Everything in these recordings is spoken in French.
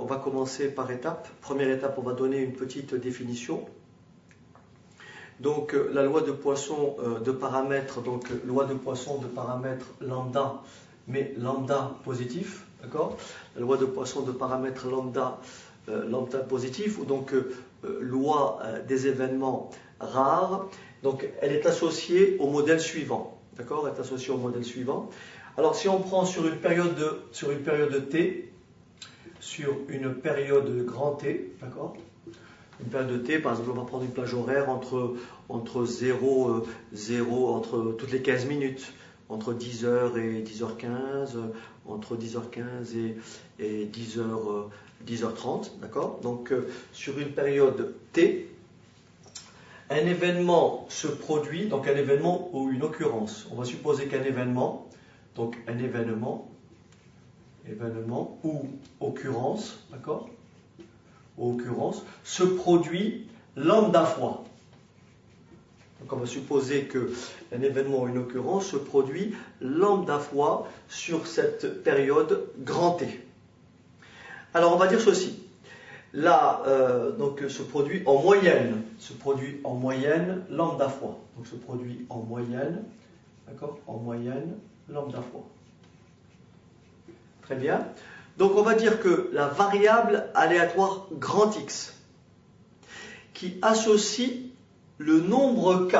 va commencer par étapes. Première étape, on va donner une petite définition. Donc la loi de Poisson de paramètres, donc loi de Poisson de paramètres lambda, mais lambda positif, d'accord? La loi de Poisson de paramètres lambda, lambda positif, ou donc loi des événements rares. Donc elle est associée au modèle suivant, d'accord? Elle est associée au modèle suivant. Alors si on prend sur une période t, sur une période grand T, d'accord? Une période de T, par exemple, on va prendre une plage horaire entre 0, entre toutes les 15 minutes, entre 10h et 10h15, entre 10h15 et 10h30, d'accord? Donc, sur une période T, un événement se produit, donc un événement ou une occurrence. On va supposer qu'un événement, donc un événement ou occurrence, d'accord? Occurrence, se produit lambda fois. Donc on va supposer qu'un événement ou une occurrence se produit lambda fois sur cette période grand T. Alors on va dire ceci. Là, donc se produit en moyenne lambda fois. Donc se produit en moyenne, d'accord? En moyenne lambda fois. Très bien. Donc on va dire que la variable aléatoire grand X qui associe le nombre K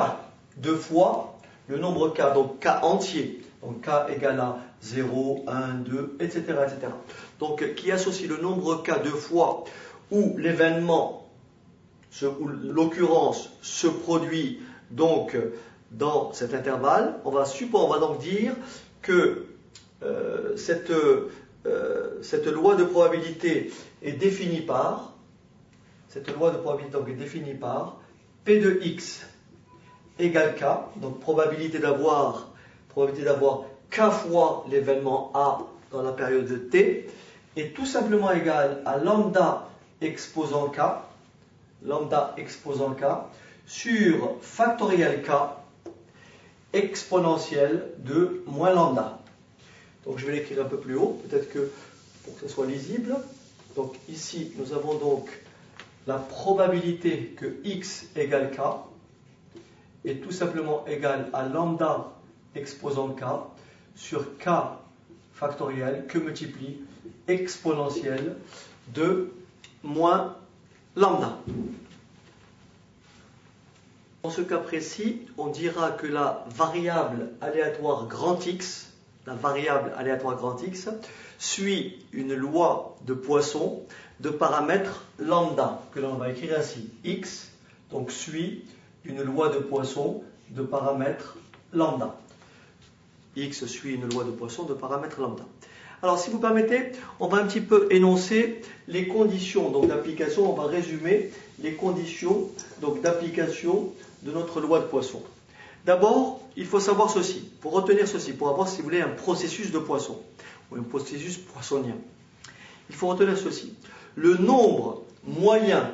de fois, le nombre K, donc K entier, donc K égale à 0, 1, 2, etc., etc. Donc qui associe le nombre K de fois où l'événement, où l'occurrence se produit donc dans cet intervalle, on va donc dire que cette loi de probabilité est définie par, P de X égale K, donc probabilité d'avoir K fois l'événement A dans la période de T, est tout simplement égale à lambda exposant K sur factoriel K exponentielle de moins lambda. Donc je vais l'écrire un peu plus haut, peut-être que pour que ce soit lisible. Donc ici, nous avons donc la probabilité que x égale k est tout simplement égale à lambda exposant k sur k factoriel que multiplie exponentielle de moins lambda. Dans ce cas précis, on dira que la variable aléatoire grand X suit une loi de Poisson de paramètres lambda, que l'on va écrire ainsi. X, donc, suit une loi de Poisson de paramètres lambda. X suit une loi de Poisson de paramètres lambda. Alors, si vous permettez, on va un petit peu énoncer les conditions d'application, on va résumer les conditions d'application de notre loi de Poisson. D'abord, il faut savoir ceci, pour retenir ceci, pour avoir, si vous voulez, un processus de Poisson, ou un processus poissonien. Il faut retenir ceci. Le nombre moyen,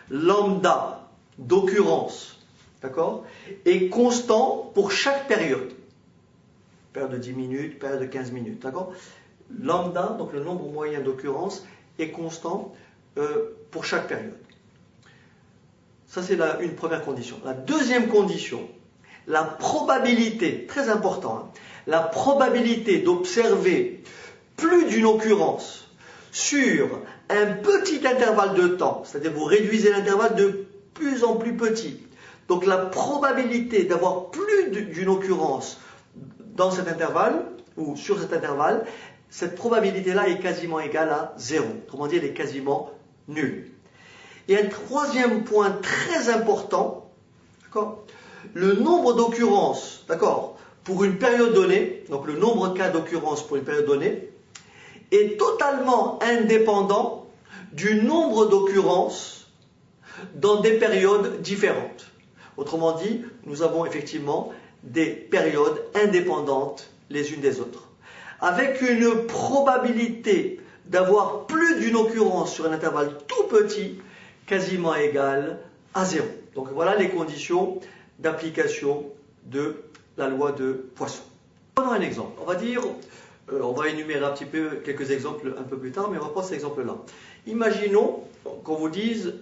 lambda d'occurrence, d'accord, est constant pour chaque période. Période de 10 minutes, période de 15 minutes, d'accord. Lambda, donc le nombre moyen d'occurrence, est constant pour chaque période. Ça, c'est une première condition. La deuxième condition, la probabilité, très important, la probabilité d'observer plus d'une occurrence sur un petit intervalle de temps, c'est-à-dire vous réduisez l'intervalle de plus en plus petit. Donc la probabilité d'avoir plus d'une occurrence dans cet intervalle, ou sur cet intervalle, cette probabilité-là est quasiment égale à 0. Autrement dit, elle est quasiment nulle. Et un troisième point très important, d'accord, le nombre d'occurrences, d'accord, pour une période donnée, donc le nombre K d'occurrences pour une période donnée, est totalement indépendant du nombre d'occurrences dans des périodes différentes. Autrement dit, nous avons effectivement des périodes indépendantes les unes des autres, avec une probabilité d'avoir plus d'une occurrence sur un intervalle tout petit, quasiment égale à 0. Donc voilà les conditions d'application de la loi de Poisson. Prenons un exemple. On va dire On va énumérer un petit peu quelques exemples un peu plus tard, mais on va prendre cet exemple-là. Imaginons qu'on vous dise,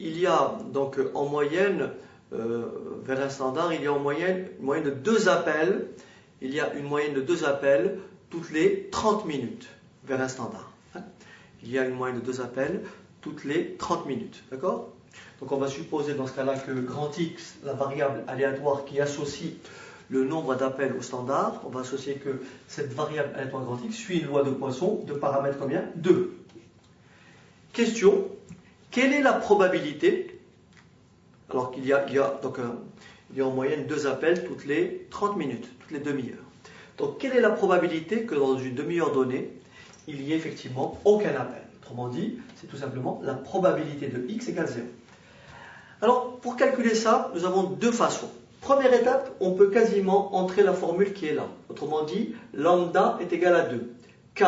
il y a donc en moyenne, vers un standard, il y a en moyenne une moyenne de 2 appels. Il y a une moyenne de 2 appels toutes les 30 minutes vers un standard. Il y a une moyenne de 2 appels toutes les 30 minutes. D'accord ? Donc on va supposer dans ce cas-là que grand X, la variable aléatoire qui associe le nombre d'appels au standard, on va associer que cette variable aléatoire grand X suit une loi de Poisson de paramètre combien ? 2. Question, quelle est la probabilité, alors qu'il y a en moyenne 2 appels toutes les 30 minutes, toutes les demi-heures. Donc quelle est la probabilité que dans une demi-heure donnée, il n'y ait effectivement aucun appel? Autrement dit, c'est tout simplement la probabilité de X égale 0. Alors, pour calculer ça, nous avons 2 façons. Première étape, on peut quasiment entrer la formule qui est là. Autrement dit, lambda est égal à 2. K,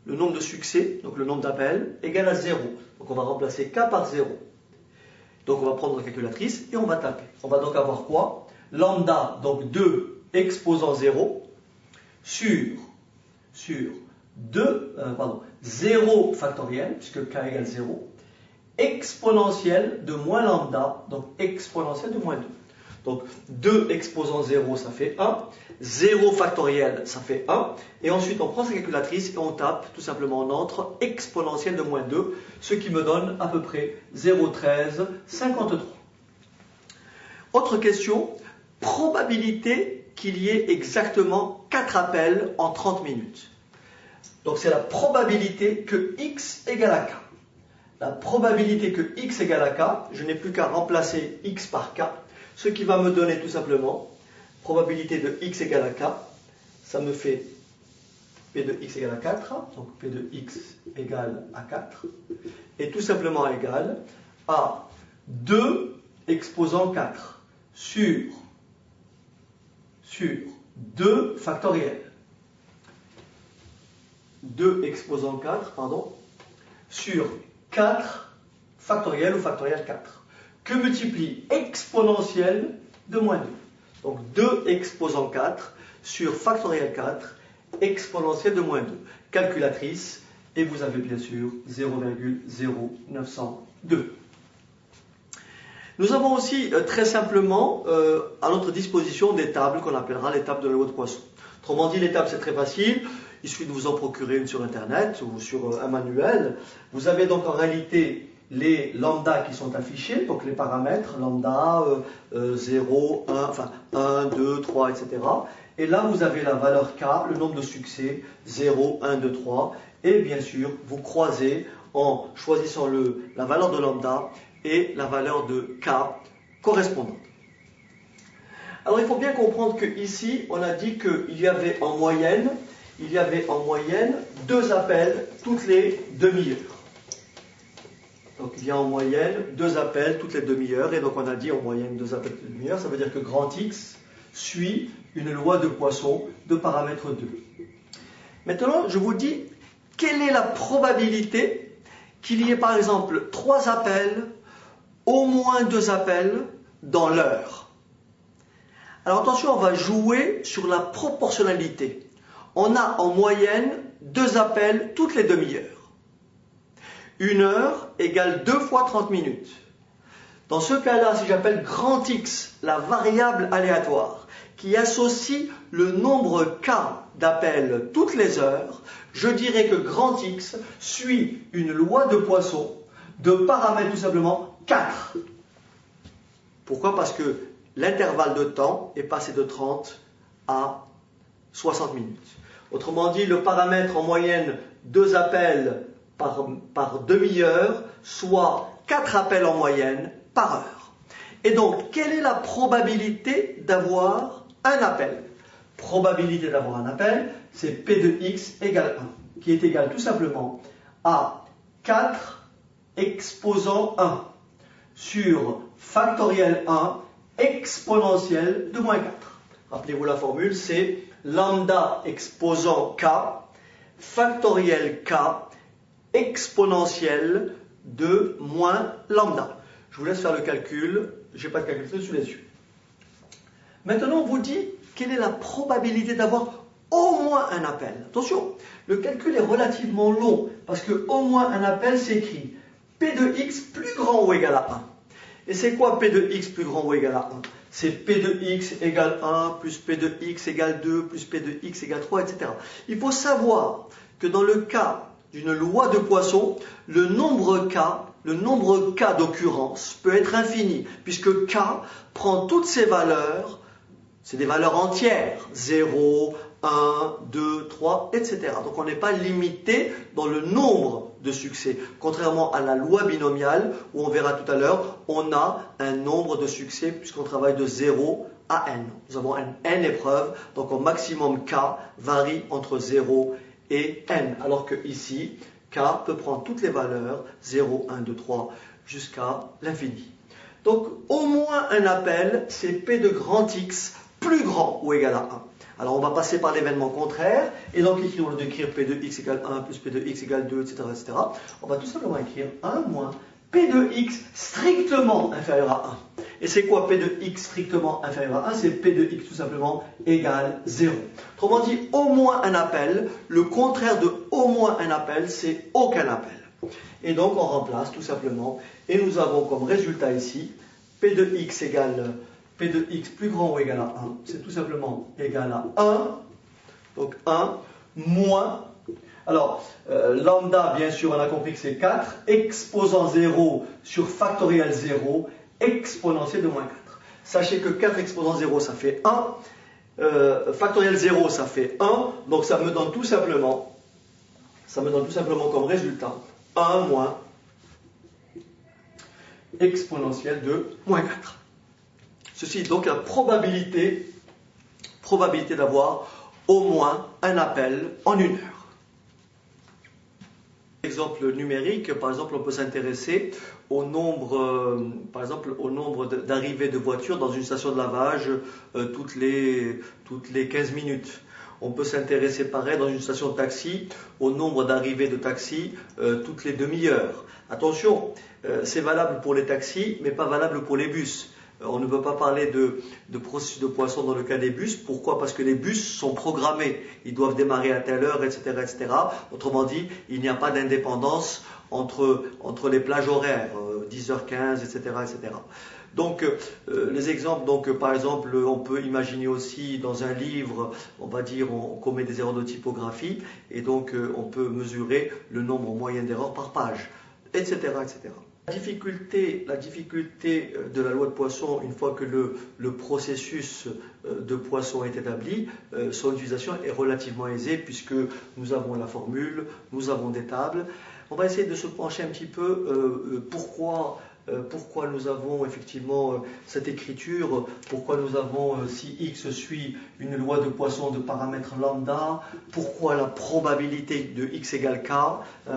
le nombre de succès, donc le nombre d'appels, égal à 0. Donc on va remplacer K par 0. Donc on va prendre la calculatrice et on va taper. On va donc avoir quoi? Lambda, donc 2 exposant 0, sur 0 factoriel, puisque K égale 0, exponentielle de moins lambda, donc exponentielle de moins 2. Donc 2 exposant 0, ça fait 1. 0 factoriel, ça fait 1. Et ensuite, on prend sa calculatrice et on tape, tout simplement, on entre exponentielle de moins 2, ce qui me donne à peu près 0,1353. Autre question, probabilité qu'il y ait exactement 4 appels en 30 minutes. Donc c'est la probabilité que x égale à k. La probabilité que x égale à k, je n'ai plus qu'à remplacer x par k, ce qui va me donner tout simplement probabilité de x égale à k, ça me fait p de x égale à 4, donc p de x égale à 4, et tout simplement égale à 2 exposant 4 sur 2 factoriel. 2 exposant 4, sur 4 factoriel ou factoriel 4, que multiplie exponentielle de moins 2. Donc 2 exposant 4 sur factoriel 4, exponentielle de moins 2. Calculatrice, et vous avez bien sûr 0,0902. Nous avons aussi très simplement à notre disposition des tables qu'on appellera les tables de la loi de Poisson. Autrement dit, les tables c'est très facile. Il suffit de vous en procurer une sur Internet ou sur un manuel. Vous avez donc en réalité les lambda qui sont affichés, donc les paramètres, lambda, 0, 1, enfin 1, 2, 3, etc. Et là, vous avez la valeur k, le nombre de succès, 0, 1, 2, 3. Et bien sûr, vous croisez en choisissant la valeur de lambda et la valeur de k correspondante. Alors, il faut bien comprendre qu'ici, on a dit qu'il y avait en moyenne 2 appels toutes les demi-heures. Donc il y a en moyenne 2 appels toutes les demi-heures, et donc on a dit en moyenne 2 appels toutes les demi-heures, ça veut dire que grand X suit une loi de Poisson de paramètre 2. Maintenant, je vous dis, quelle est la probabilité qu'il y ait par exemple 3 appels, au moins 2 appels dans l'heure? Alors attention, on va jouer sur la proportionnalité. On a en moyenne 2 appels toutes les demi-heures. 1 heure égale 2 fois 30 minutes. Dans ce cas-là, si j'appelle grand X, la variable aléatoire, qui associe le nombre k d'appels toutes les heures, je dirais que grand X suit une loi de Poisson de paramètre tout simplement 4. Pourquoi? Parce que l'intervalle de temps est passé de 30 à 60 minutes. Autrement dit, le paramètre en moyenne 2 appels par demi-heure, soit 4 appels en moyenne par heure. Et donc, quelle est la probabilité d'avoir un appel? Probabilité d'avoir un appel, c'est P de x égale 1, qui est égal tout simplement à 4 exposant 1 sur factoriel 1 exponentielle de moins 4. Rappelez-vous la formule, c'est lambda exposant k factoriel k exponentielle de moins lambda. Je vous laisse faire le calcul, je n'ai pas de calculatrice sous les yeux. Maintenant, on vous dit quelle est la probabilité d'avoir au moins un appel. Attention, le calcul est relativement long, parce que au moins un appel s'écrit P de x plus grand ou égal à 1. Et c'est quoi P de x plus grand ou égal à 1? C'est P de x égale 1, plus P de x égale 2, plus P de x égale 3, etc. Il faut savoir que dans le cas d'une loi de Poisson, le nombre K d'occurrence peut être infini, puisque K prend toutes ses valeurs, c'est des valeurs entières, 0, 1, 2, 3, etc. Donc on n'est pas limité dans le nombre de succès. Contrairement à la loi binomiale, où on verra tout à l'heure, on a un nombre de succès puisqu'on travaille de 0 à n. Nous avons un n épreuves, donc au maximum k varie entre 0 et n. Alors que ici, k peut prendre toutes les valeurs, 0, 1, 2, 3, jusqu'à l'infini. Donc au moins un appel, c'est P de grand X plus grand ou égal à 1. Alors on va passer par l'événement contraire, et donc ici on va écrire P de x égale 1 plus P de x égale 2, etc., etc. On va tout simplement écrire 1 moins P de x strictement inférieur à 1. Et c'est quoi P de x strictement inférieur à 1? C'est P de x tout simplement égale 0. Autrement dit, au moins un appel, le contraire de au moins un appel, c'est aucun appel. Et donc on remplace tout simplement, et nous avons comme résultat ici, P de x égale P de x plus grand ou égal à 1, c'est tout simplement égal à 1, donc 1, moins, alors lambda bien sûr on a compris que c'est 4, exposant 0 sur factoriel 0, exponentiel de moins 4. Sachez que 4 exposant 0 ça fait 1, factoriel 0 ça fait 1, donc ça me donne tout simplement comme résultat 1 moins exponentiel de moins 4. Ceci est donc la probabilité d'avoir au moins un appel en une heure. Exemple numérique, par exemple, on peut s'intéresser au nombre, d'arrivées de voitures dans une station de lavage toutes les 15 minutes. On peut s'intéresser pareil dans une station de taxi au nombre d'arrivées de taxis toutes les demi-heures. Attention, c'est valable pour les taxis, mais pas valable pour les bus. On ne peut pas parler de processus de Poisson dans le cas des bus. Pourquoi? Parce que les bus sont programmés. Ils doivent démarrer à telle heure, etc., etc. Autrement dit, il n'y a pas d'indépendance entre les plages horaires, 10h15, etc., etc. Donc, les exemples, par exemple, on peut imaginer aussi dans un livre, on va dire, on commet des erreurs de typographie, et donc on peut mesurer le nombre moyen d'erreurs par page, etc., etc. La difficulté de la loi de Poisson, une fois que le processus de Poisson est établi, son utilisation est relativement aisée puisque nous avons la formule, nous avons des tables. On va essayer de se pencher un petit peu pourquoi nous avons effectivement cette écriture, pourquoi nous avons si x suit une loi de Poisson de paramètres lambda, pourquoi la probabilité de x égale k,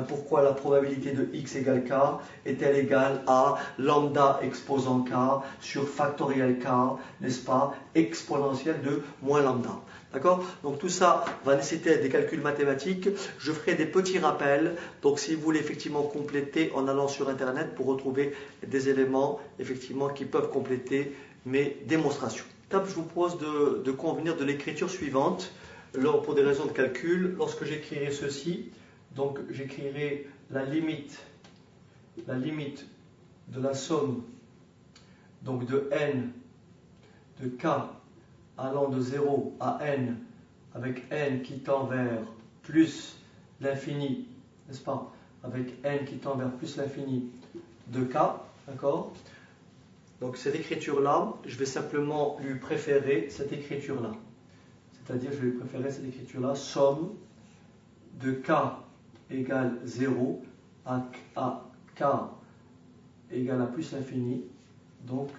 pourquoi la probabilité de x égale k est-elle égale à lambda exposant k sur factoriel k, n'est-ce pas, exponentielle de moins lambda. D'accord? Donc tout ça va nécessiter des calculs mathématiques. Je ferai des petits rappels. Donc si vous voulez effectivement compléter en allant sur Internet pour retrouver des éléments effectivement qui peuvent compléter mes démonstrations. Je vous propose de convenir de l'écriture suivante. Pour des raisons de calcul, lorsque j'écrirai ceci, donc j'écrirai la limite de la somme donc de n de k allant de 0 à n, avec n qui tend vers plus l'infini, n'est-ce pas, avec n qui tend vers plus l'infini de k, d'accord? Donc cette écriture-là, je vais simplement lui préférer cette écriture-là. C'est-à-dire, je vais lui préférer cette écriture-là, somme de k égale 0 à k égale à plus l'infini. Donc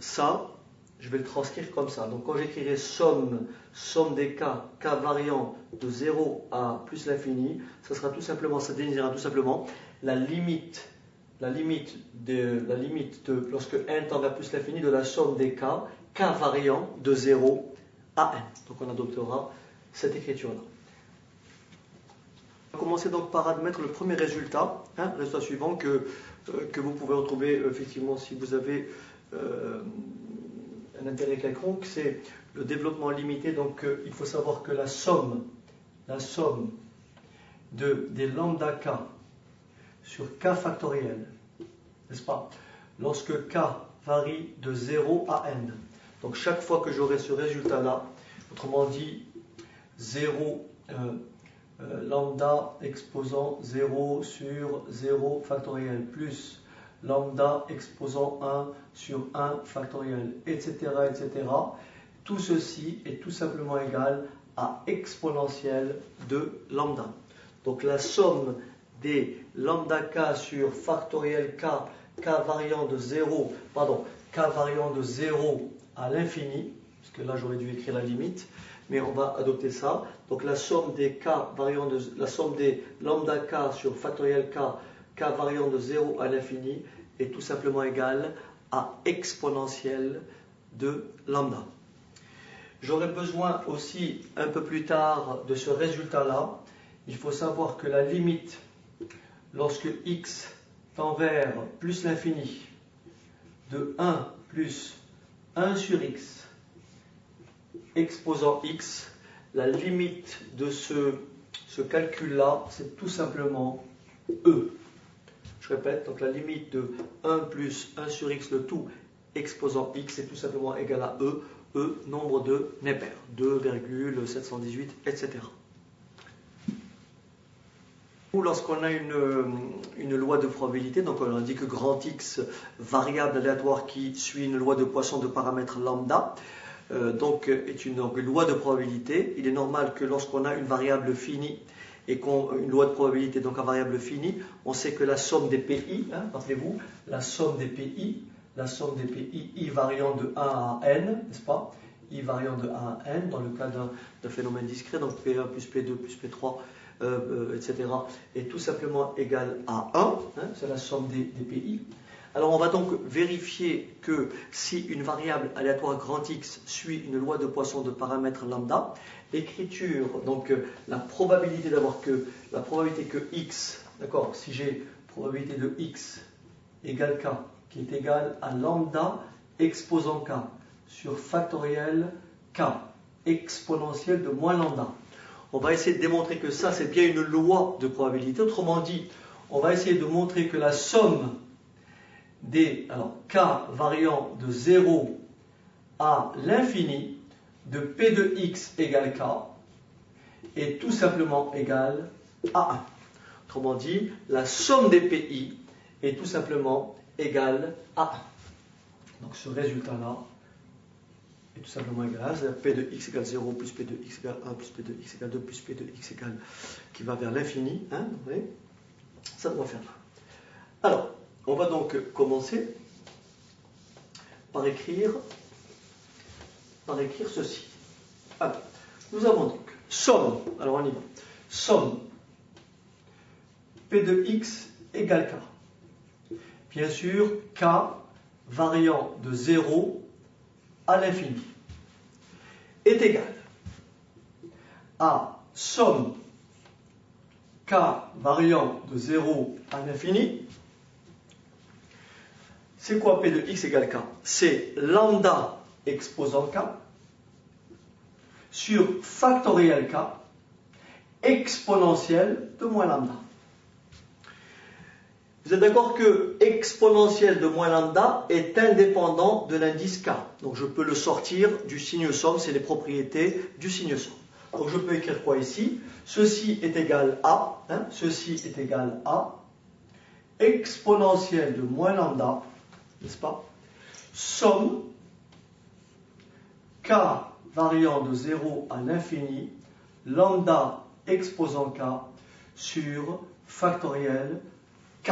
ça, je vais le transcrire comme ça. Donc quand j'écrirai somme des k variant de 0 à plus l'infini, ça désignera tout simplement la limite lorsque n tend vers plus l'infini de la somme des k variant de 0 à n. Donc on adoptera cette écriture-là. On va commencer donc par admettre le premier résultat, résultat suivant que vous pouvez retrouver effectivement si vous avez un intérêt quelconque, c'est le développement limité, donc il faut savoir que la somme des lambda k sur k factoriel, n'est-ce pas, lorsque k varie de 0 à n, donc chaque fois que j'aurai ce résultat-là, autrement dit 0 lambda exposant 0 sur 0 factoriel plus lambda exposant 1 sur 1 factoriel, etc., etc. Tout ceci est tout simplement égal à exponentielle de lambda. Donc la somme des lambda k sur factoriel k, k variant de 0 à l'infini, parce que là j'aurais dû écrire la limite, mais on va adopter ça. Donc la somme des lambda k sur factoriel k, k variant de 0 à l'infini, est tout simplement égale à exponentielle de lambda. J'aurai besoin aussi un peu plus tard de ce résultat-là. Il faut savoir que la limite, lorsque x tend vers plus l'infini, de 1 plus 1 sur x exposant x, la limite de ce calcul-là, c'est tout simplement e. Je répète, donc la limite de 1 plus 1 sur x, le tout exposant x, est tout simplement égal à e, nombre de Neper, 2,718, etc. Lorsqu'on a une loi de probabilité, donc on dit que grand X, variable aléatoire qui suit une loi de Poisson de paramètres lambda, donc est une loi de probabilité. Il est normal que lorsqu'on a une variable finie et une loi de probabilité, donc un variable finie, on sait que la somme des PI, rappelez-vous, la somme des PI, I variant de 1 à n, n'est-ce pas? I variant de 1 à n, dans le cas d'un phénomène discret, donc P1 plus P2 plus P3, etc., est tout simplement égal à 1, c'est la somme des PI. Alors on va donc vérifier que si une variable aléatoire grand X suit une loi de Poisson de paramètres lambda, l'écriture, donc la probabilité que X, d'accord, si j'ai probabilité de X égale K, qui est égale à lambda exposant K sur factoriel K, exponentielle de moins lambda. On va essayer de démontrer que ça, c'est bien une loi de probabilité. Autrement dit, on va essayer de montrer que la somme des k variant de 0 à l'infini de P de x égale k est tout simplement égale à 1. Autrement dit, la somme des PI est tout simplement égale à 1. Donc ce résultat-là est tout simplement égal à P de x égale 0 plus P de x égale 1 plus P de x égale 2 plus P de x égale qui va vers l'infini. Vous voyez, ça doit faire là. Alors, on va donc commencer par écrire ceci. Alors, nous avons donc somme, alors on y va, somme P de x égale k. Bien sûr, k variant de 0 à l'infini est égal à somme k variant de 0 à l'infini. C'est quoi P de x égale k? C'est lambda exposant k sur factoriel k exponentielle de moins lambda. Vous êtes d'accord que exponentielle de moins lambda est indépendant de l'indice k. Donc je peux le sortir du signe somme, c'est les propriétés du signe somme. Donc je peux écrire quoi ici? Ceci est égal à, ceci est égal à exponentielle de moins lambda, n'est-ce pas? Somme k variant de 0 à l'infini, lambda exposant k sur factoriel k.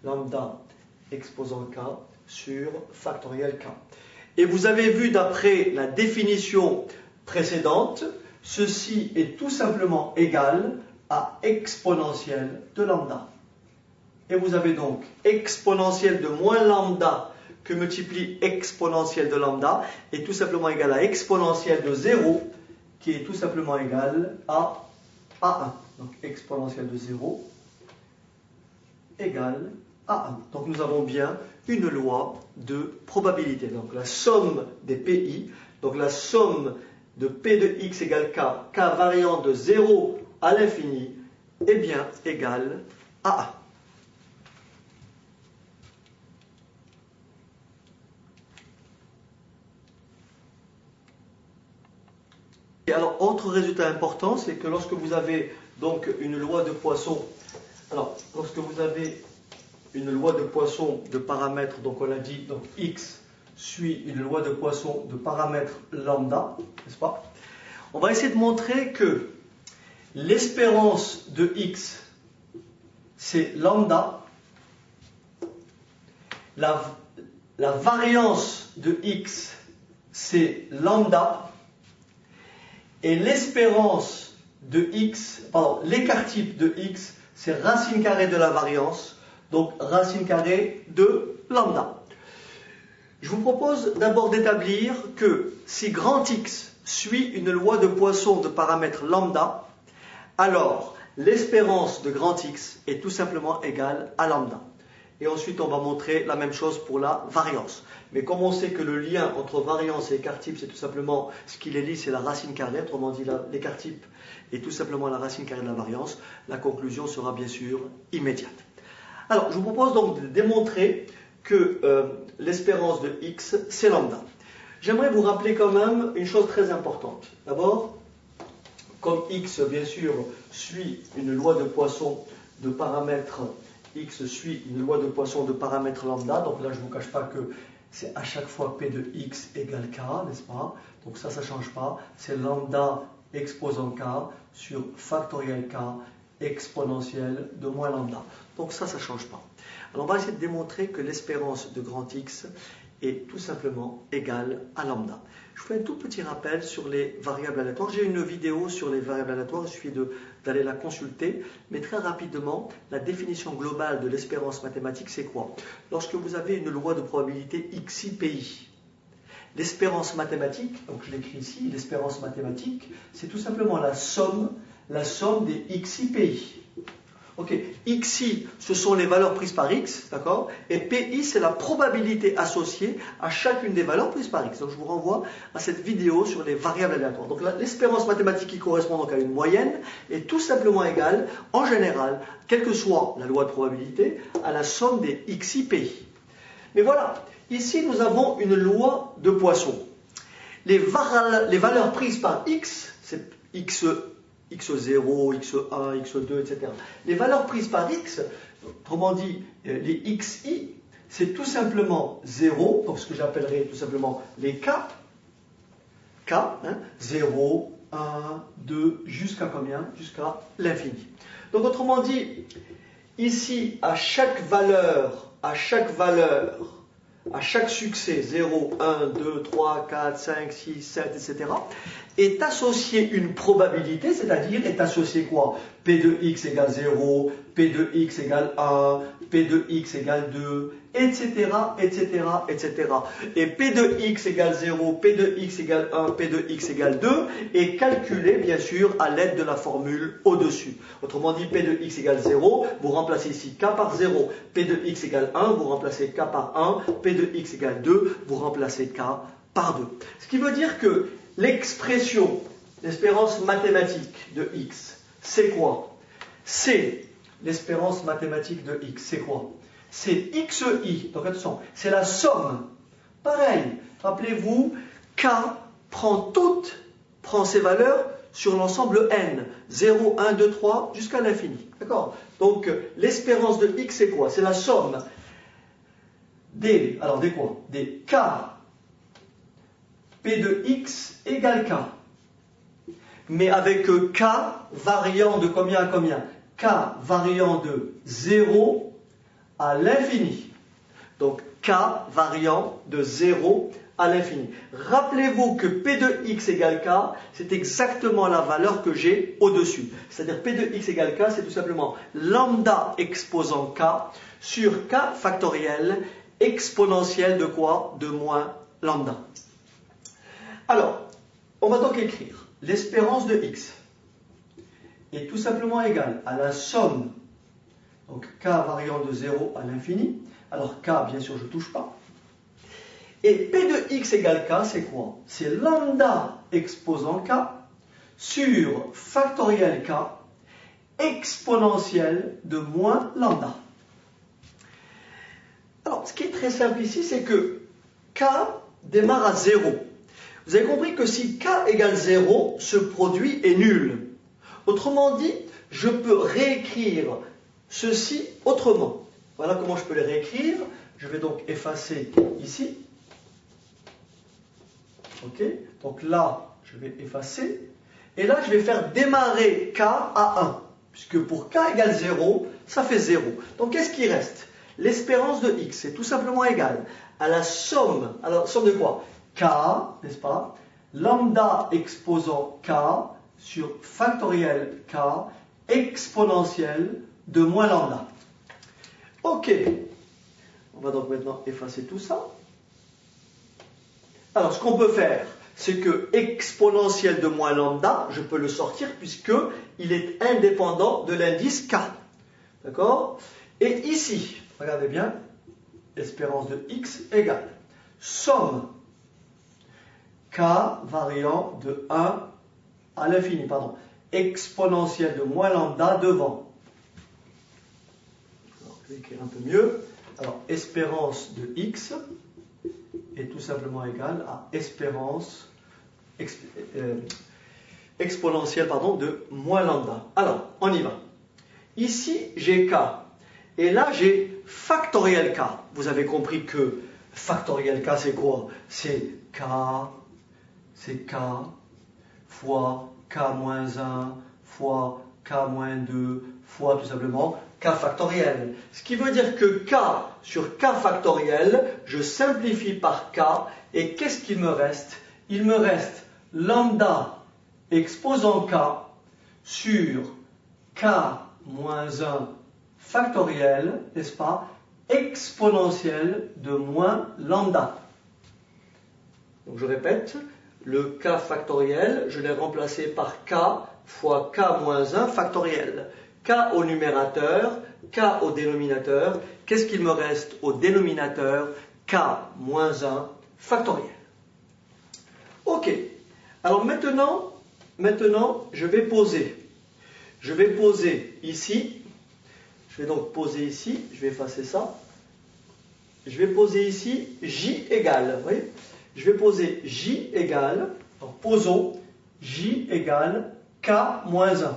Lambda exposant k sur factoriel k. Et vous avez vu d'après la définition précédente, ceci est tout simplement égal à exponentielle de lambda. Et vous avez donc exponentielle de moins lambda que multiplie exponentielle de lambda est tout simplement égal à exponentielle de 0 qui est tout simplement égal à 1. Donc exponentielle de 0 égale à 1. Donc nous avons bien une loi de probabilité. Donc la somme des PI, donc la somme de P de x égale K, K variant de 0 à l'infini, est bien égale à A. Et alors, autre résultat important, c'est que lorsque vous avez donc une loi de Poisson, alors lorsque vous avez une loi de Poisson de paramètres, donc on l'a dit, donc x suit une loi de Poisson de paramètres lambda, n'est-ce pas? On va essayer de montrer que l'espérance de x, c'est lambda, la variance de x, c'est lambda, et l'espérance de x, pardon, l'écart type de x, c'est racine carrée de la variance, donc racine carrée de lambda. Je vous propose d'abord d'établir que si grand X suit une loi de Poisson de paramètres lambda, alors l'espérance de grand X est tout simplement égale à lambda. Et ensuite, on va montrer la même chose pour la variance. Mais comme on sait que le lien entre variance et écart type, c'est tout simplement ce qui les lie, c'est la racine carrée, autrement dit l'écart type est tout simplement la racine carrée de la variance, la conclusion sera bien sûr immédiate. Alors, je vous propose donc de démontrer que l'espérance de x, c'est lambda. J'aimerais vous rappeler quand même une chose très importante. D'abord, comme x, bien sûr, suit une loi de Poisson de paramètres, x suit une loi de Poisson de paramètres lambda, donc là, je ne vous cache pas que c'est à chaque fois p de x égale k, n'est-ce pas? Donc ça ne change pas. C'est lambda exposant k sur factoriel k exponentielle de moins lambda. Donc ça ne change pas. Alors on va essayer de démontrer que l'espérance de grand X est tout simplement égale à lambda. Je vous fais un tout petit rappel sur les variables aléatoires. J'ai une vidéo sur les variables aléatoires, il suffit d'aller la consulter. Mais très rapidement, la définition globale de l'espérance mathématique, c'est quoi? Lorsque vous avez une loi de probabilité XI-PI, l'espérance mathématique, donc je l'écris ici, l'espérance mathématique, c'est tout simplement la somme des XI-PI. Ok, XI, ce sont les valeurs prises par X, d'accord? Et PI, c'est la probabilité associée à chacune des valeurs prises par X. Donc je vous renvoie à cette vidéo sur les variables aléatoires. Donc l'espérance mathématique qui correspond donc à une moyenne est tout simplement égale, en général, quelle que soit la loi de probabilité, à la somme des XI PI. Mais voilà, ici nous avons une loi de Poisson. Les valeurs prises par X, c'est X0, X1, X2, etc. Les valeurs prises par X, autrement dit les XI, c'est tout simplement 0, donc ce que j'appellerai tout simplement les K, 0, 1, 2, jusqu'à combien? Jusqu'à l'infini. Donc autrement dit, ici, à chaque valeur, à chaque succès, 0, 1, 2, 3, 4, 5, 6, 7, etc., est associée une probabilité, c'est-à-dire est associée quoi? P de x égale 0, P de x égale 1, P de x égale 2, etc., etc., etc. Et P de x égale 0, P de x égale 1, P de x égale 2 est calculé, bien sûr, à l'aide de la formule au-dessus. Autrement dit, P de x égale 0, vous remplacez ici k par 0. P de x égale 1, vous remplacez k par 1. P de x égale 2, vous remplacez k par 2. Ce qui veut dire que l'expression, l'espérance mathématique de x, c'est quoi? C'est l'espérance mathématique de x, c'est quoi? C'est xi, donc attention, c'est la somme. Pareil, rappelez-vous, k prend ses valeurs sur l'ensemble n, 0, 1, 2, 3, jusqu'à l'infini. D'accord? Donc, l'espérance de x, c'est quoi? C'est la somme des quoi? Des k P de x égale k. Mais avec k variant de combien à combien? K variant de 0 à l'infini. Donc k variant de 0 à l'infini. Rappelez-vous que P de x égale k, c'est exactement la valeur que j'ai au-dessus. C'est-à-dire P de x égale k, c'est tout simplement lambda exposant k sur k factoriel exponentielle de quoi? De moins lambda. Alors, on va donc écrire l'espérance de x est tout simplement égale à la somme, donc k variant de 0 à l'infini, Alors K, bien sûr, je ne touche pas. Et P de X égale K, c'est quoi? C'est lambda exposant K sur factoriel K exponentielle de moins lambda. Alors, ce qui est très simple ici, c'est que K démarre à 0. Vous avez compris que si K égale 0, ce produit est nul. Autrement dit, je peux réécrire ceci autrement. Voilà comment je peux les réécrire. Je vais donc effacer ici. Ok, donc là, je vais effacer. Et là, je vais faire démarrer K à 1. Puisque pour K égale 0, ça fait 0. Donc, qu'est-ce qui reste? L'espérance de X est tout simplement égale à la somme. Alors, somme de quoi? K, n'est-ce pas? Lambda exposant K sur factoriel K exponentielle de moins lambda. Ok. On va donc maintenant effacer tout ça. Alors, ce qu'on peut faire, c'est que exponentielle de moins lambda, je peux le sortir puisqu'il est indépendant de l'indice K. D'accord? Et ici, regardez bien, espérance de X égale somme K variant de 1 à l'infini, exponentielle de moins lambda devant. Alors, je vais écrire un peu mieux. Alors, espérance de X est tout simplement égale à espérance exponentielle de moins lambda. Alors, on y va. Ici, j'ai K. Et là, j'ai factoriel K. Vous avez compris que factoriel K, c'est quoi? C'est K fois K-1 fois K-2 fois tout simplement K factoriel. Ce qui veut dire que K sur K factoriel, je simplifie par K. Et qu'est-ce qu'il me reste? Il me reste lambda exposant K sur K-1 factoriel, n'est-ce pas, exponentielle de moins lambda. Donc je répète, le K factoriel, je l'ai remplacé par K fois K-1 factoriel. K au numérateur, K au dénominateur. Qu'est-ce qu'il me reste au dénominateur? K-1 factoriel. Ok. Alors maintenant, je vais poser. Je vais poser ici. Je vais donc poser ici. Je vais effacer ça. Je vais poser ici J égale. Vous voyez? Je vais poser J égale. Donc posons J égale K-1.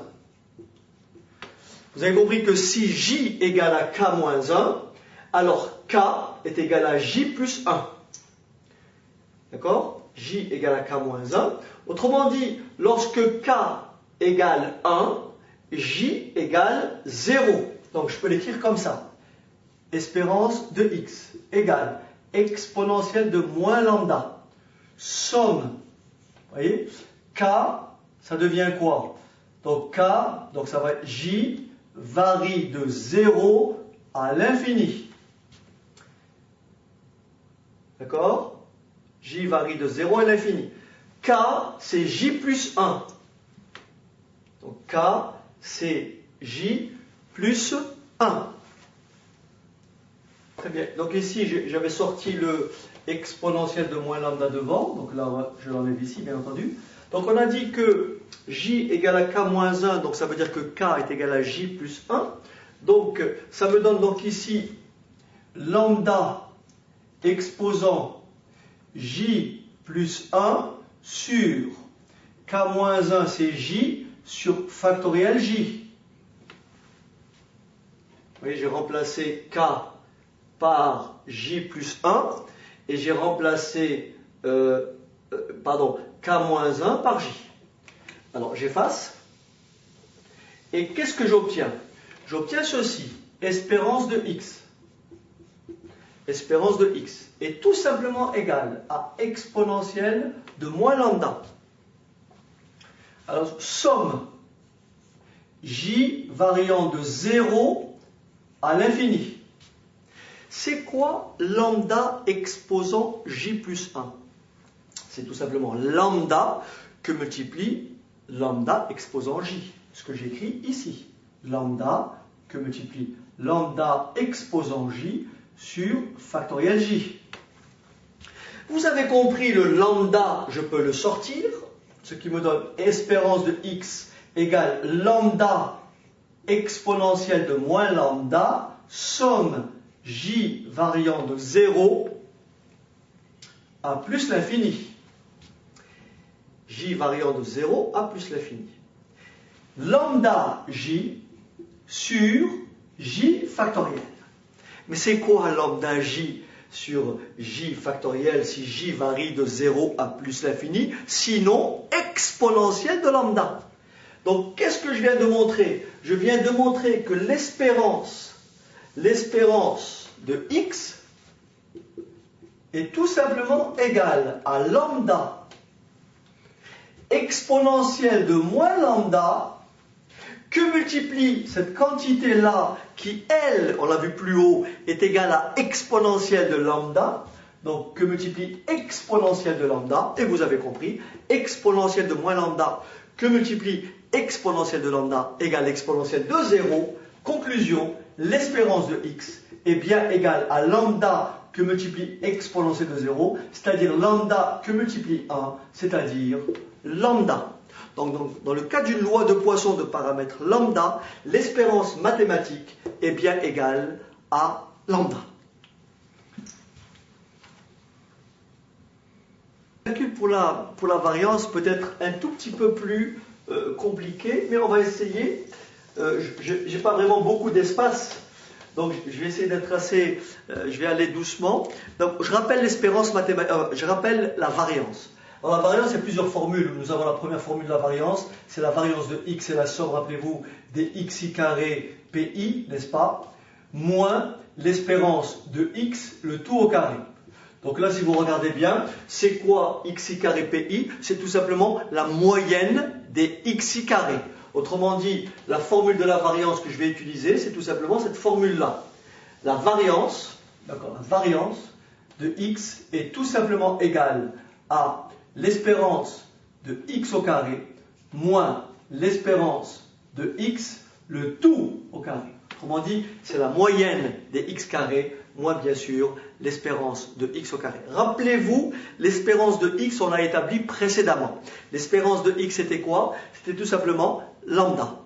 Vous avez compris que si J égale à K-1, alors K est égal à J plus 1. D'accord? J égale à K-1. Autrement dit, lorsque K égale 1, J égale 0. Donc je peux l'écrire comme ça. Espérance de X égale exponentielle de moins lambda. Somme, vous voyez, K, ça devient quoi? Donc K, donc ça va être J varie de 0 à l'infini. D'accord? J varie de 0 à l'infini. K, c'est J plus 1. Donc K, c'est J plus 1. Très bien. Donc ici, j'avais sorti le exponentiel de moins lambda devant. Donc là, je l'enlève ici, bien entendu. Donc on a dit que J égale à K-1, donc ça veut dire que K est égal à J plus 1. Donc ça me donne donc ici lambda exposant J plus 1 sur K-1, c'est J sur factoriel J. Vous voyez, j'ai remplacé K par J plus 1 et j'ai remplacé K-1 par J. Alors j'efface. Et qu'est-ce que j'obtiens? J'obtiens ceci, espérance de X. Espérance de X est tout simplement égale à exponentielle de moins lambda. Alors somme J variant de 0 à l'infini. C'est quoi lambda exposant J plus 1? C'est tout simplement lambda que multiplie lambda exposant J. Ce que j'écris ici. Lambda que multiplie lambda exposant J sur factoriel j. Vous avez compris, le lambda, je peux le sortir, ce qui me donne espérance de x égale lambda exponentielle de moins lambda, somme j variant de 0 à plus l'infini. J variant de 0 à plus l'infini. Lambda j sur j factoriel. Mais c'est quoi lambda j sur j factoriel si j varie de 0 à plus l'infini, sinon exponentielle de lambda? Donc qu'est-ce que je viens de montrer? Je viens de montrer que l'espérance de x est tout simplement égale à lambda exponentielle de moins lambda que multiplie cette quantité-là qui, elle, on l'a vu plus haut, est égale à exponentielle de lambda, donc que multiplie exponentielle de lambda, et vous avez compris, exponentielle de moins lambda que multiplie exponentielle de lambda égale exponentielle de 0. Conclusion, l'espérance de x est bien égale à lambda que multiplie exponentielle de 0, c'est-à-dire lambda que multiplie 1, c'est-à-dire lambda. Donc, dans le cas d'une loi de Poisson de paramètre lambda, l'espérance mathématique est bien égale à lambda. Le calcul pour la variance peut être un tout petit peu plus compliqué, mais on va essayer. Je n'ai pas vraiment beaucoup d'espace, donc je vais essayer d'être assez... je vais aller doucement. Donc, je rappelle l'espérance mathématique, je rappelle la variance. Dans la variance, il y a plusieurs formules. Nous avons la première formule de la variance, c'est la variance de x, c'est la somme, rappelez-vous, des xi carré pi, n'est-ce pas, moins l'espérance de x, le tout au carré. Donc là, si vous regardez bien, c'est quoi xi carré pi? C'est tout simplement la moyenne des xi carré. Autrement dit, la formule de la variance que je vais utiliser, c'est tout simplement cette formule-là. La variance de x est tout simplement égale à l'espérance de x au carré moins l'espérance de x, le tout au carré. Autrement dit, c'est la moyenne des x carrés moins bien sûr l'espérance de x au carré. Rappelez-vous, l'espérance de x, on l'a établi précédemment. L'espérance de x, c'était quoi? C'était tout simplement lambda.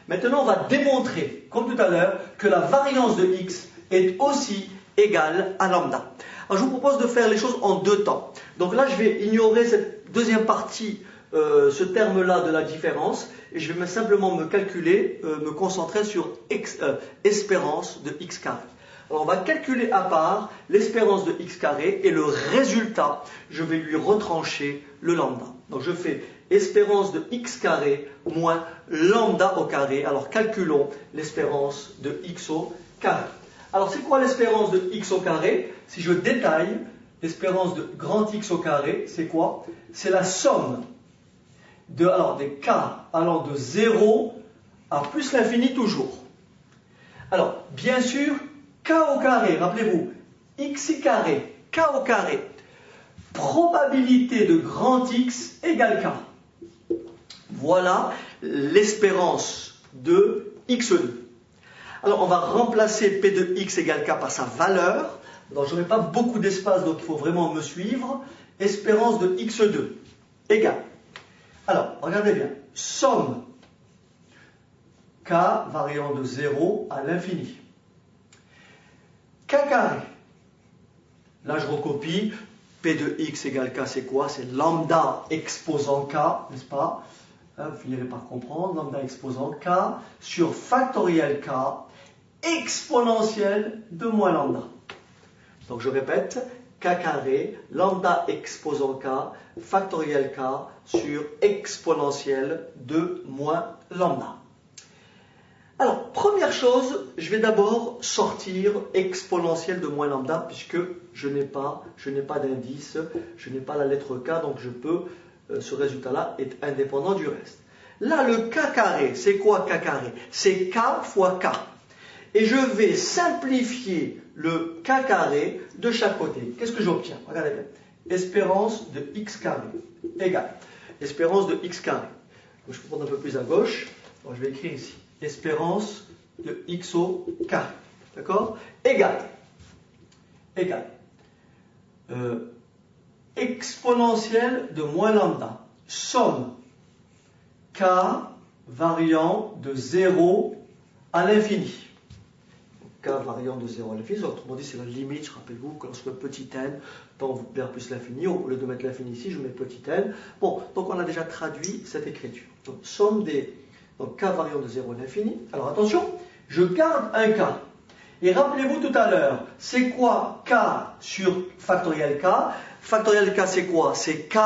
Maintenant, on va démontrer, comme tout à l'heure, que la variance de x est aussi égale à lambda. Alors, je vous propose de faire les choses en deux temps. Donc là, je vais ignorer cette deuxième partie, ce terme-là de la différence, et je vais simplement me concentrer sur espérance de x carré. Alors, on va calculer à part l'espérance de x carré, et le résultat, je vais lui retrancher le lambda. Donc, je fais espérance de x carré moins lambda au carré. Alors, calculons l'espérance de x au carré. Alors, c'est quoi l'espérance de x au carré? Si je détaille, l'espérance de grand X au carré, c'est quoi? C'est la somme des k allant de 0 à plus l'infini toujours. Alors, bien sûr, k au carré, rappelez-vous, xi carré, k au carré, probabilité de grand X égale k. Voilà l'espérance de x2. Alors, on va remplacer P de x égale k par sa valeur. Donc, je n'aurai pas beaucoup d'espace, donc il faut vraiment me suivre. Espérance de x2 égale. Alors, regardez bien. Somme k variant de 0 à l'infini. K carré. Là, je recopie. P de x égale k, c'est quoi? C'est lambda exposant k, n'est-ce pas? Vous finirez par comprendre. Lambda exposant k sur factoriel k exponentielle de moins lambda. Donc je répète, k carré, lambda exposant k, factoriel k sur exponentielle de moins lambda. Alors, première chose, je vais d'abord sortir exponentielle de moins lambda, puisque je n'ai pas d'indice, je n'ai pas la lettre k, donc ce résultat-là est indépendant du reste. Là, le k carré, c'est quoi k carré? C'est k fois k. Et je vais simplifier le k carré de chaque côté. Qu'est-ce que j'obtiens? Regardez bien. Espérance de x carré égale espérance de x carré. Donc, je peux prendre un peu plus à gauche. Donc, je vais écrire ici. Espérance de x au carré. D'accord? Égale. égale exponentielle de moins lambda, somme k variant de 0 à l'infini. K variant de 0 à l'infini, autrement dit c'est la limite, rappelez-vous que lorsque petit n tend vers plus l'infini, au lieu de mettre l'infini ici, je mets petit n. Bon, donc on a déjà traduit cette écriture. Donc somme des donc k variant de 0 à l'infini. Alors attention, je garde un k. Et rappelez-vous tout à l'heure, c'est quoi k sur factoriel k? Factoriel k c'est quoi? C'est k,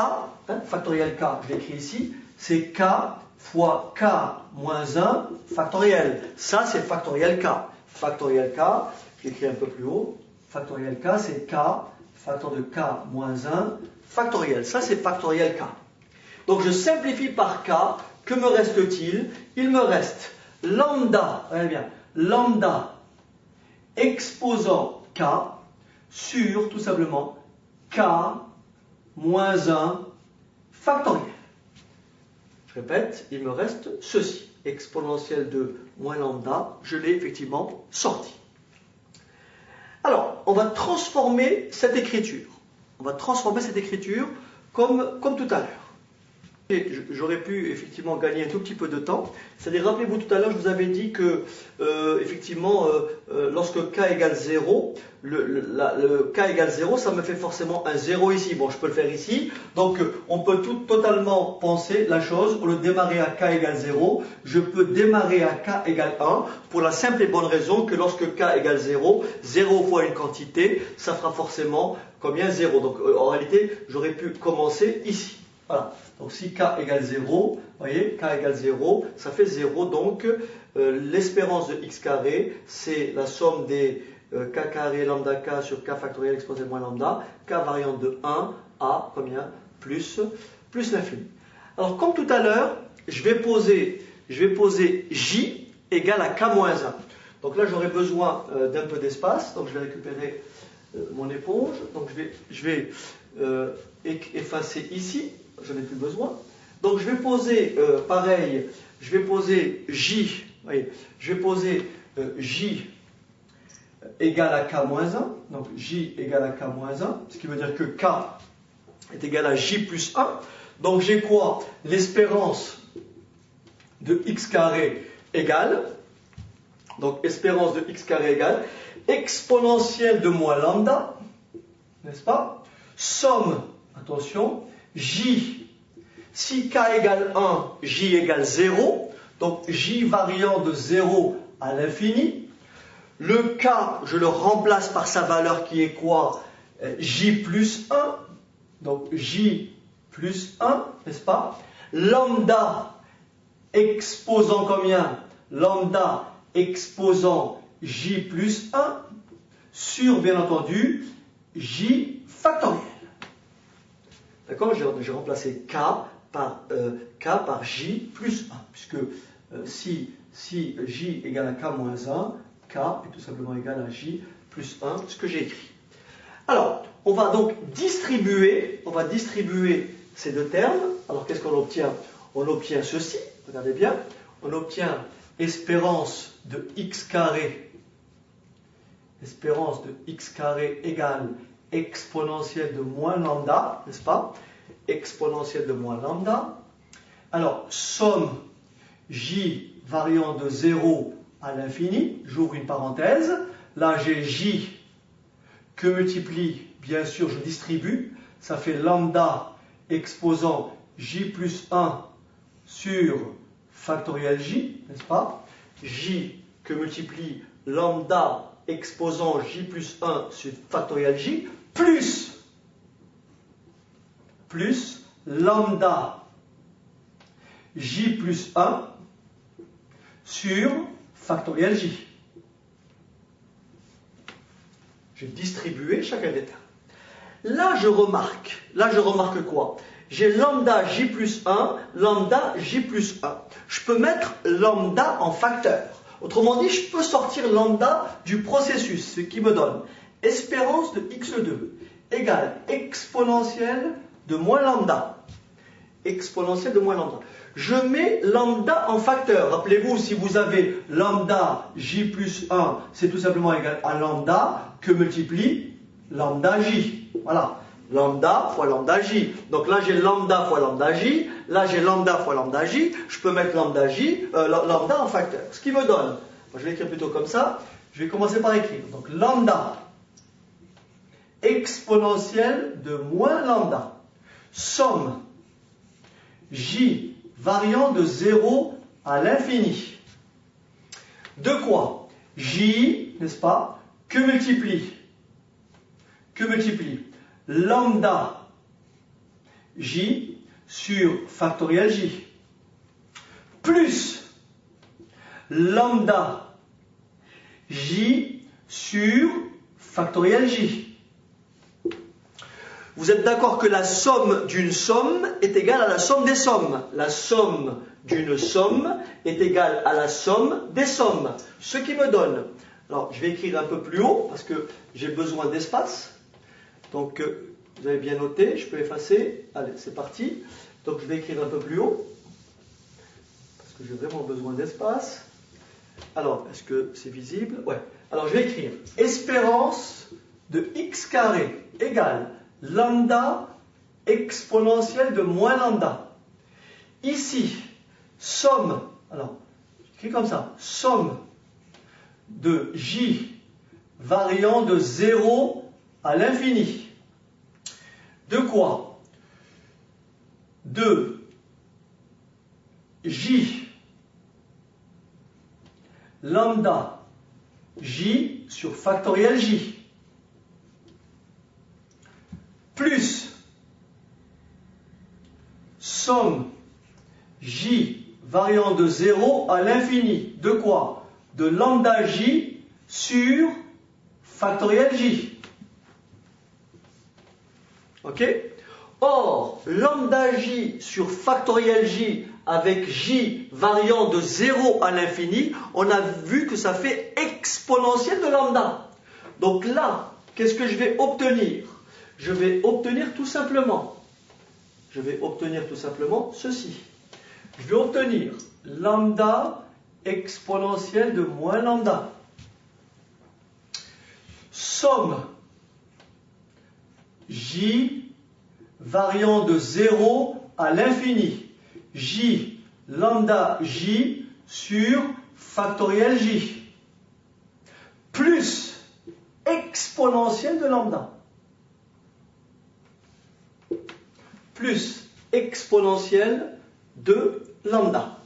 factoriel k, je l'écris ici, c'est k fois k moins 1 factoriel. Ça c'est factoriel k. Factoriel k, je l'écris un peu plus haut, factoriel k c'est k, facteur de k moins 1 factoriel. Ça c'est factoriel k. Donc je simplifie par k, que me reste-t-il? Il me reste lambda, regardez bien, lambda exposant k sur tout simplement k moins 1 factoriel. Je répète, il me reste ceci, exponentielle de moins lambda, je l'ai effectivement sorti. Alors, on va transformer cette écriture. On va transformer cette écriture comme tout à l'heure. J'aurais pu effectivement gagner un tout petit peu de temps. C'est-à-dire, rappelez-vous tout à l'heure, je vous avais dit que effectivement, lorsque k égale 0, le k égale 0, ça me fait forcément un 0 ici. Bon, je peux le faire ici. Donc, on peut totalement penser la chose. Au lieu de démarrer à k égale 0, je peux démarrer à k égale 1 pour la simple et bonne raison que lorsque k égale 0, 0 fois une quantité, ça fera forcément combien? 0. Donc, en réalité, j'aurais pu commencer ici. Voilà. Donc si k égale 0, vous voyez, k égale 0, ça fait 0. Donc l'espérance de x carré, c'est la somme des k carré lambda k sur k factoriel exposé moins lambda, k variante de 1 à combien? Plus l'infini. Alors comme tout à l'heure, je vais poser j égale à k moins 1. Donc là j'aurai besoin d'un peu d'espace, donc je vais récupérer mon éponge, donc je vais effacer ici. Je n'ai plus besoin. Donc je vais poser, pareil, je vais poser J, voyez, je vais poser J égale à K moins 1. Donc J égale à K moins 1, ce qui veut dire que K est égal à J plus 1. Donc j'ai quoi? L'espérance de x carré égale, donc espérance de x carré égale, exponentielle de moins lambda, n'est-ce pas? Somme, attention, J, si k égale 1, J égale 0, donc J variant de 0 à l'infini. Le k, je le remplace par sa valeur qui est quoi? J plus 1, donc J plus 1, n'est-ce pas? Lambda exposant combien? Lambda exposant J plus 1 sur, bien entendu, J factoriel. D'accord? J'ai remplacé k par j plus 1, puisque si j égale à k moins 1, k est tout simplement égal à j plus 1, ce que j'ai écrit. Alors, on va donc distribuer ces deux termes. Alors, qu'est-ce qu'on obtient? On obtient ceci, regardez bien, on obtient espérance de x carré égale exponentielle de moins lambda, n'est-ce pas? Exponentielle de moins lambda. Alors, somme j variant de 0 à l'infini, j'ouvre une parenthèse. Là, j'ai j que multiplie, bien sûr, je distribue. Ça fait lambda exposant j plus 1 sur factoriel j, n'est-ce pas? J que multiplie lambda exposant j plus 1 sur factoriel j, plus lambda j plus 1 sur factoriel j. J'ai distribué chacun des termes. Là, je remarque quoi? J'ai lambda j plus 1, lambda j plus 1. Je peux mettre lambda en facteur. Autrement dit, je peux sortir lambda du processus, ce qui me donne espérance de x2 égale exponentielle de moins lambda. Exponentielle de moins lambda. Je mets lambda en facteur. Rappelez-vous, si vous avez lambda j plus 1, c'est tout simplement égal à lambda que multiplie lambda J. Voilà. Lambda fois lambda J. Donc là, j'ai lambda fois lambda J. Là, j'ai lambda fois lambda J. Je peux mettre lambda J, lambda en facteur. Ce qui me donne, je vais écrire plutôt comme ça. Je vais commencer par écrire. Donc lambda exponentielle de moins lambda. Somme J variant de 0 à l'infini. De quoi? J, n'est-ce pas? Que multiplie lambda J sur factoriel J plus lambda J sur factoriel J. Vous êtes d'accord que la somme d'une somme est égale à la somme des sommes. La somme d'une somme est égale à la somme des sommes. Ce qui me donne, alors je vais écrire un peu plus haut parce que j'ai besoin d'espace. Donc vous avez bien noté, je peux effacer. Allez, c'est parti. Donc je vais écrire un peu plus haut parce que j'ai vraiment besoin d'espace. Alors, est-ce que c'est visible? Ouais. Alors je vais écrire espérance de x carré égale lambda exponentielle de moins lambda. Ici, somme, alors, j'écris comme ça, somme de J variant de 0 à l'infini. De quoi? De J lambda J sur factoriel J plus somme J variant de 0 à l'infini. De quoi? De lambda J sur factoriel J. Ok? Or, lambda J sur factoriel J avec J variant de 0 à l'infini, on a vu que ça fait exponentielle de lambda. Donc là, qu'est-ce que je vais obtenir? Je vais obtenir tout simplement ceci. Je vais obtenir lambda exponentielle de moins lambda. Somme J variant de 0 à l'infini. J lambda J sur factoriel J. Plus exponentielle de lambda. Plus exponentielle de lambda.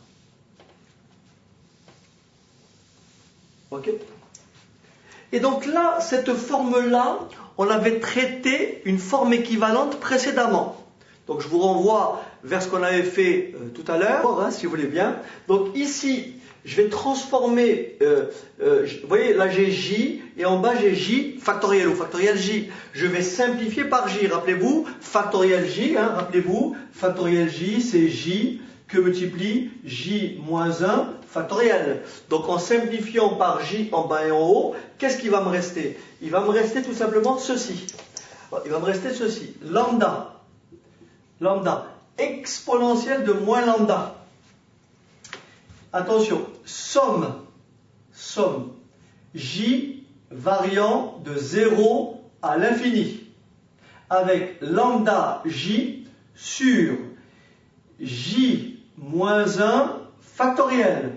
Ok? Et donc là, cette forme-là, on avait traité une forme équivalente précédemment. Donc je vous renvoie vers ce qu'on avait fait tout à l'heure, hein, si vous voulez bien. Donc ici, je vais transformer, vous voyez, là j'ai J, et en bas j'ai J factoriel, ou factoriel J. Je vais simplifier par J, rappelez-vous, factoriel J, hein, rappelez-vous, factoriel J, c'est J que multiplie J moins 1 factoriel. Donc en simplifiant par J en bas et en haut, qu'est-ce qui va me rester? Il va me rester tout simplement ceci. Il va me rester ceci. Lambda exponentielle de moins lambda. Attention, somme J variant de 0 à l'infini avec lambda J sur J moins 1 factoriel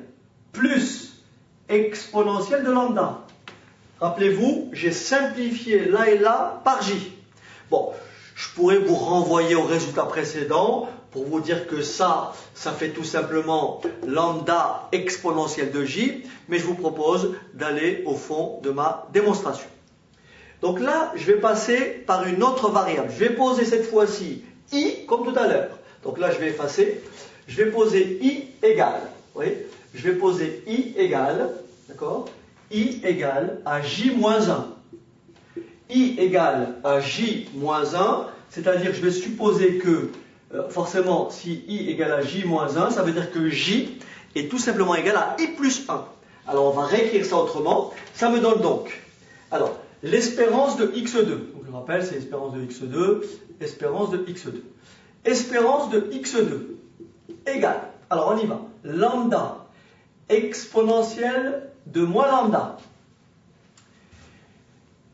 plus exponentielle de lambda. Rappelez-vous, j'ai simplifié là et là par J. Bon, je pourrais vous renvoyer au résultat précédent pour vous dire que ça fait tout simplement lambda exponentielle de J, mais je vous propose d'aller au fond de ma démonstration. Donc là, je vais passer par une autre variable. Je vais poser cette fois-ci I comme tout à l'heure. Donc là, je vais effacer. Je vais poser I égale. Vous voyez ? Je vais poser I égale, d'accord ? I égale à J moins 1. I égale à J moins 1, c'est-à-dire que je vais supposer que, forcément, si I égale à J moins 1, ça veut dire que J est tout simplement égal à I plus 1. Alors on va réécrire ça autrement. Ça me donne donc, alors, l'espérance de x2. Donc je rappelle, c'est espérance de x2, espérance de x2. Espérance de x2 égale, alors on y va, lambda exponentielle de moins lambda.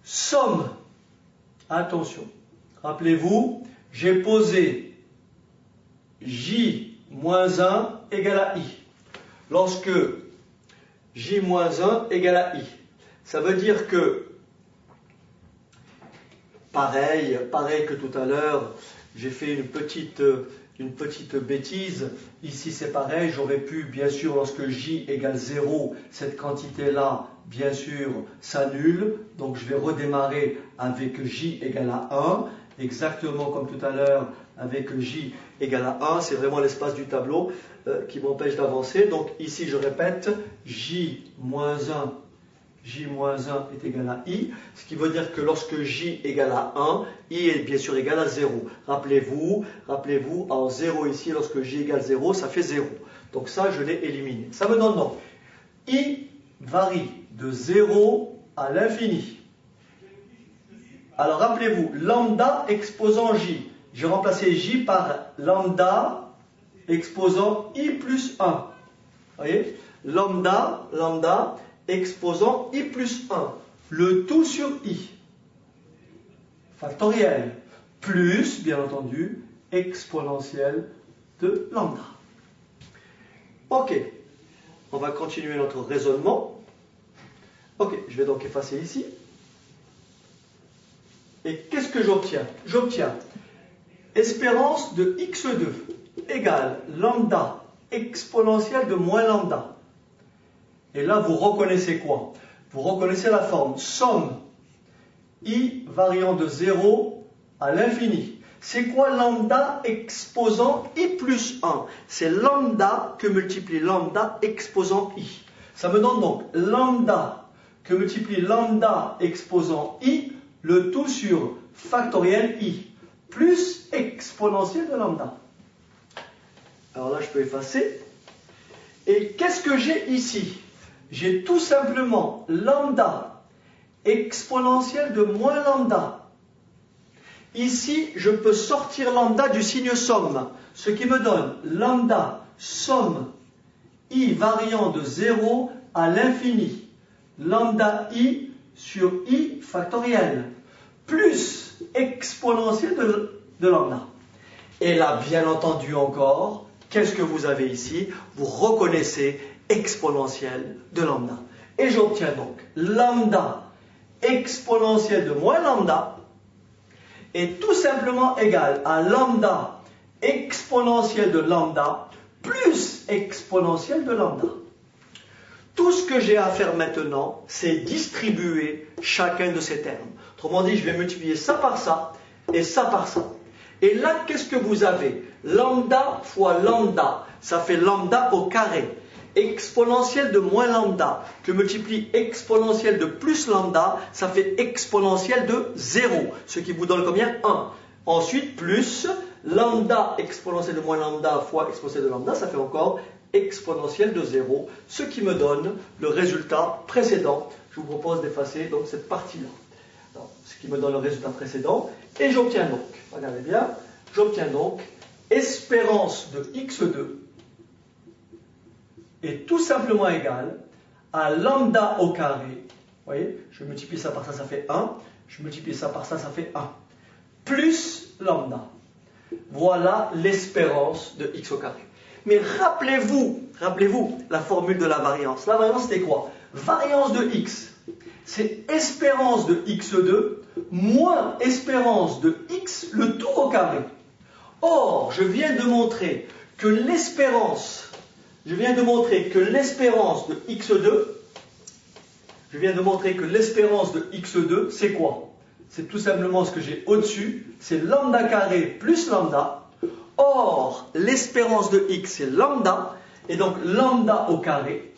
Somme attention, rappelez-vous, j'ai posé J-1 égale à I. Lorsque J-1 égale à I, ça veut dire que, pareil que tout à l'heure, j'ai fait une petite bêtise. Ici c'est pareil, j'aurais pu, bien sûr, lorsque J égale 0, cette quantité-là, bien sûr, s'annule. Donc je vais redémarrer avec J égale à 1, exactement comme tout à l'heure avec J égale à 1. C'est vraiment l'espace du tableau qui m'empêche d'avancer. Donc ici je répète, J-1 est égal à I, ce qui veut dire que lorsque J égale à 1, I est bien sûr égal à 0. Rappelez-vous, en 0 ici, lorsque J égale 0, ça fait 0. Donc ça, je l'ai éliminé. Ça me donne donc, I varie de 0 à l'infini. Alors rappelez-vous, lambda exposant J. J'ai remplacé J par lambda exposant I plus 1. Vous voyez? Lambda exposant I plus 1, le tout sur I, factoriel, plus, bien entendu, exponentielle de lambda. Ok, on va continuer notre raisonnement. Ok, je vais donc effacer ici. Et qu'est-ce que j'obtiens? J'obtiens espérance de x2 égale lambda exponentielle de moins lambda. Et là, vous reconnaissez quoi? Vous reconnaissez la forme somme I variant de 0 à l'infini. C'est quoi lambda exposant I plus 1? C'est lambda que multiplie lambda exposant I. Ça me donne donc lambda que multiplie lambda exposant I, le tout sur factoriel I, plus exponentielle de lambda. Alors là, je peux effacer. Et qu'est-ce que j'ai ici? J'ai tout simplement lambda exponentielle de moins lambda. Ici, je peux sortir lambda du signe somme, ce qui me donne lambda somme I variant de 0 à l'infini, lambda I sur I factoriel, plus exponentielle de lambda. Et là, bien entendu encore, qu'est-ce que vous avez ici? Vous reconnaissez exponentielle de lambda. Et j'obtiens donc lambda exponentielle de moins lambda est tout simplement égal à lambda exponentielle de lambda plus exponentielle de lambda. Tout ce que j'ai à faire maintenant, c'est distribuer chacun de ces termes. Autrement dit, je vais multiplier ça par ça et ça par ça. Et là, qu'est-ce que vous avez? Lambda fois lambda, ça fait lambda au carré. Exponentielle de moins lambda, que multiplie exponentielle de plus lambda, ça fait exponentielle de 0, ce qui vous donne combien? 1. Ensuite, plus lambda exponentielle de moins lambda fois exponentielle de lambda, ça fait encore exponentielle de 0, ce qui me donne le résultat précédent. Je vous propose d'effacer donc cette partie-là. Ce qui me donne le résultat précédent. Et j'obtiens donc, regardez bien, j'obtiens donc espérance de x2 est tout simplement égal à lambda au carré. Vous voyez, je multiplie ça par ça, ça fait 1. Je multiplie ça par ça, ça fait 1. Plus lambda. Voilà l'espérance de x au carré. Mais rappelez-vous la formule de la variance. La variance, c'était quoi? Variance de x, c'est espérance de x2 moins espérance de x, le tout au carré. Or, je viens de montrer que l'espérance de x2, c'est quoi? C'est tout simplement ce que j'ai au-dessus, c'est lambda carré plus lambda. Or, l'espérance de x, c'est lambda, et donc lambda au carré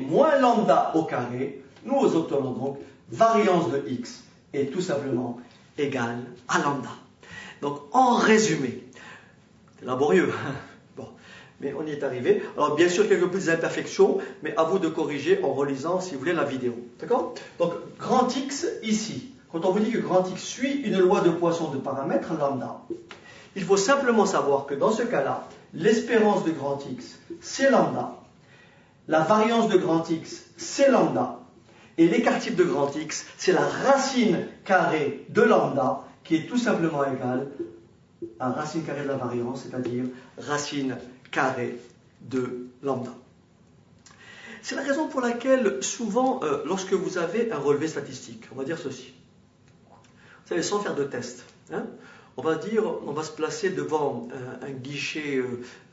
moins lambda au carré, nous obtenons donc variance de x est tout simplement égale à lambda. Donc, en résumé, c'est laborieux, bon, mais on y est arrivé. Alors, bien sûr, quelques petites imperfections, mais à vous de corriger en relisant, si vous voulez, la vidéo. D'accord? Donc, grand X, ici, quand on vous dit que grand X suit une loi de Poisson de paramètres lambda, il faut simplement savoir que dans ce cas-là, l'espérance de grand X, c'est lambda, la variance de grand X, c'est lambda, Et l'écart type de grand X, c'est la racine carrée de lambda qui est tout simplement égale à racine carrée de la variance, c'est-à-dire racine carrée de lambda. C'est la raison pour laquelle souvent, lorsque vous avez un relevé statistique, on va dire ceci. Vous savez, sans faire de test, hein, on va se placer devant un guichet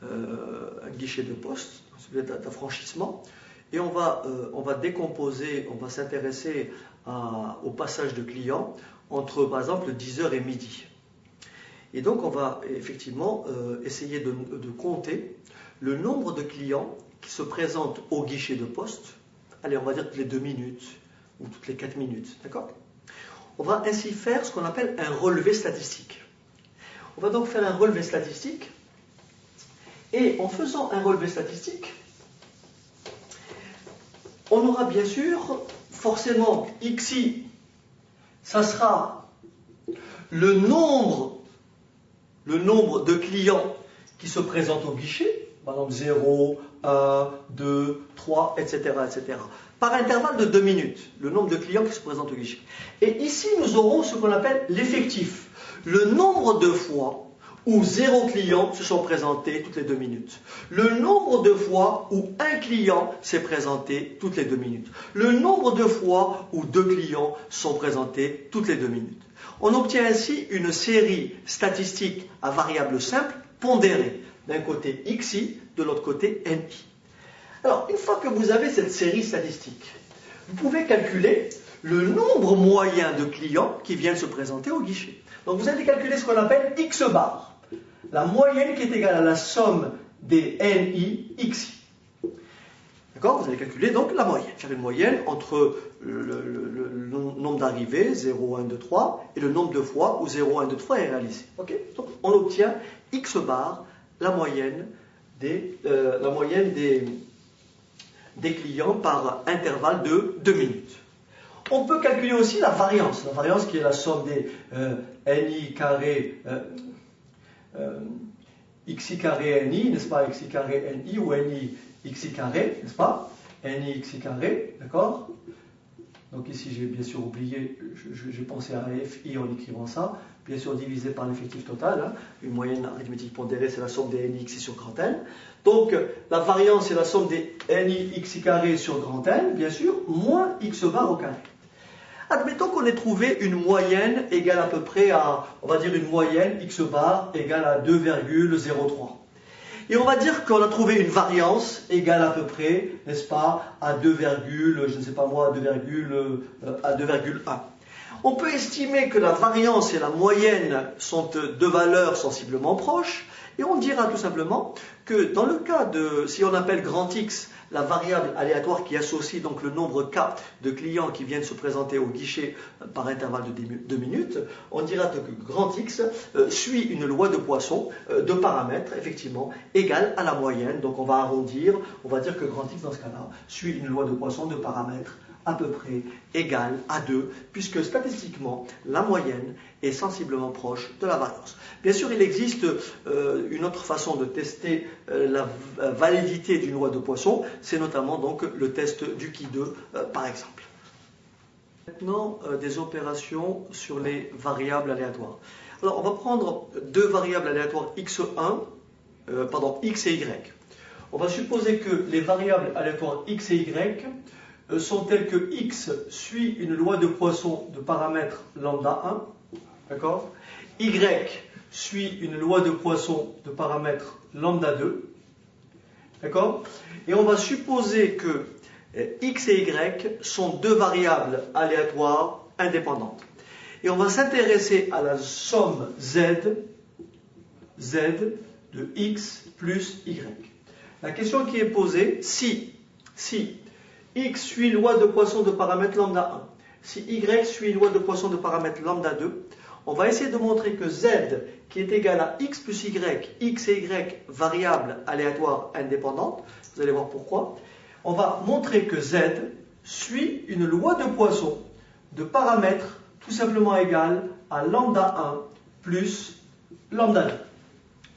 de poste, d'affranchissement, et on va décomposer, on va s'intéresser au passage de clients entre, par exemple, 10h et midi. Et donc, on va effectivement essayer de compter le nombre de clients qui se présentent au guichet de poste. Allez, on va dire toutes les 2 minutes ou toutes les 4 minutes, d'accord? On va ainsi faire ce qu'on appelle un relevé statistique. On va donc faire un relevé statistique, et en faisant un relevé statistique, on aura bien sûr, forcément, xi, ça sera le nombre de clients qui se présentent au guichet, par exemple 0, 1, 2, 3, etc., etc., par intervalle de 2 minutes, le nombre de clients qui se présentent au guichet. Et ici, nous aurons ce qu'on appelle l'effectif, le nombre de fois où 0 client se sont présentés toutes les 2 minutes. Le nombre de fois où un client s'est présenté toutes les 2 minutes. Le nombre de fois où 2 clients sont présentés toutes les 2 minutes. On obtient ainsi une série statistique à variable simple pondérée. D'un côté xi, de l'autre côté ni. Alors, une fois que vous avez cette série statistique, vous pouvez calculer le nombre moyen de clients qui viennent se présenter au guichet. Donc vous allez calculer ce qu'on appelle x bar, la moyenne qui est égale à la somme des ni xi. D'accord? Vous allez calculer donc la moyenne, faire une moyenne entre le nombre d'arrivées, 0, 1, 2, 3, et le nombre de fois où 0, 1, 2, 3 est réalisé. Okay? Donc on obtient x bar, la moyenne des clients par intervalle de 2 minutes. On peut calculer aussi la variance qui est la somme des ni carré, xi carré ni, n'est-ce pas, xi carré ni, ou ni xi carré, n'est-ce pas, ni xi carré, d'accord? Donc ici j'ai bien sûr oublié, j'ai pensé à fi en écrivant ça, bien sûr divisé par l'effectif total, hein. Une moyenne arithmétique pondérée c'est la somme des ni xi sur grand N. Donc la variance c'est la somme des ni xi carré sur grand N, bien sûr, moins x bar au carré. Admettons qu'on ait trouvé une moyenne égale à peu près à, on va dire une moyenne x bar égale à 2,03. Et on va dire qu'on a trouvé une variance égale à peu près, n'est-ce pas, à 2, je ne sais pas moi, à 2,1. On peut estimer que la variance et la moyenne sont deux valeurs sensiblement proches, et on dira tout simplement que dans le cas de, si on appelle grand X, la variable aléatoire qui associe donc le nombre K de clients qui viennent se présenter au guichet par intervalle de 2 minutes, on dira que grand X suit une loi de Poisson de paramètres, effectivement, égale à la moyenne. Donc on va arrondir, on va dire que grand X dans ce cas-là suit une loi de Poisson de paramètres à peu près égale à 2, puisque statistiquement, la moyenne est sensiblement proche de la variance. Bien sûr, il existe une autre façon de tester la validité d'une loi de Poisson, c'est notamment donc le test du Qui2, par exemple. Maintenant, des opérations sur les variables aléatoires. Alors, on va prendre deux variables aléatoires x et y. On va supposer que les variables aléatoires x et y sont telles que x suit une loi de Poisson de paramètre lambda 1, d'accord? Y suit une loi de Poisson de paramètre lambda 2, d'accord? Et on va supposer que x et y sont deux variables aléatoires indépendantes. Et on va s'intéresser à la somme z de x plus y. La question qui est posée, si x suit loi de Poisson de paramètre lambda 1, si y suit loi de Poisson de paramètre lambda 2, on va essayer de montrer que z qui est égal à x plus y, x et y variables aléatoires indépendantes, vous allez voir pourquoi, on va montrer que z suit une loi de Poisson de paramètre tout simplement égale à lambda 1 plus lambda 2.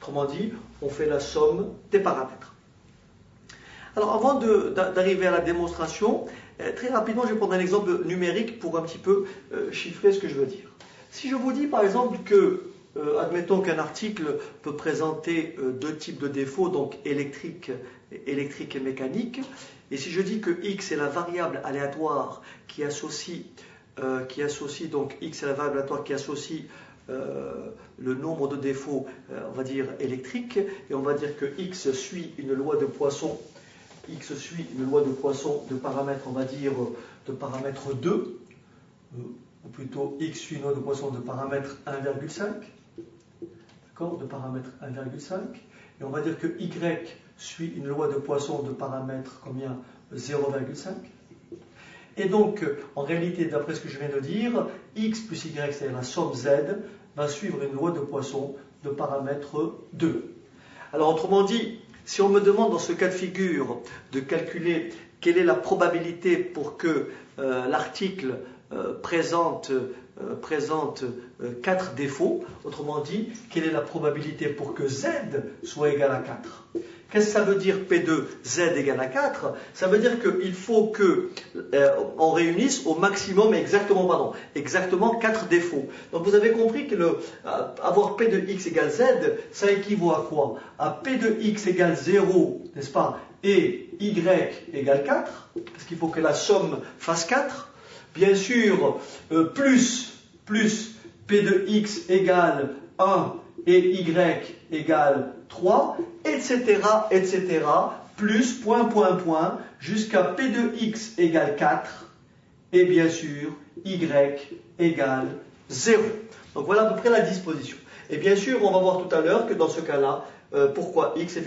Autrement dit, on fait la somme des paramètres. Alors avant d'arriver à la démonstration, très rapidement je vais prendre un exemple numérique pour un petit peu chiffrer ce que je veux dire. Si je vous dis par exemple que, admettons qu'un article peut présenter deux types de défauts, donc électrique et mécanique, et si je dis que x est la variable aléatoire qui associe donc x est la variable aléatoire qui associe le nombre de défauts, on va dire électriques, et on va dire que x suit une loi de Poisson, de paramètre, on va dire, de paramètre 2, ou plutôt x suit une loi de Poisson de paramètre 1,5, d'accord, de paramètre 1,5, et on va dire que y suit une loi de Poisson de paramètre combien, 0,5. Et donc, en réalité, d'après ce que je viens de dire, x plus y, c'est-à-dire la somme z, va suivre une loi de Poisson de paramètre 2. Alors, autrement dit, si on me demande dans ce cas de figure de calculer quelle est la probabilité pour que l'article présente 4 défauts, autrement dit, quelle est la probabilité pour que z soit égal à 4 ? Qu'est-ce que ça veut dire P2 z égale à 4 ? Ça veut dire qu'il faut qu'on réunisse au maximum exactement 4 défauts. Donc vous avez compris que avoir P de x égale z, ça équivaut à quoi ? À P de x égale 0, n'est-ce pas ? Et y égale 4, parce qu'il faut que la somme fasse 4. Bien sûr, plus P de x égale 1 et y égale 3, etc., plus point, jusqu'à P de x égale 4, et bien sûr, y égale 0. Donc voilà à peu près la disposition. Et bien sûr, on va voir tout à l'heure que dans ce cas-là, pourquoi z,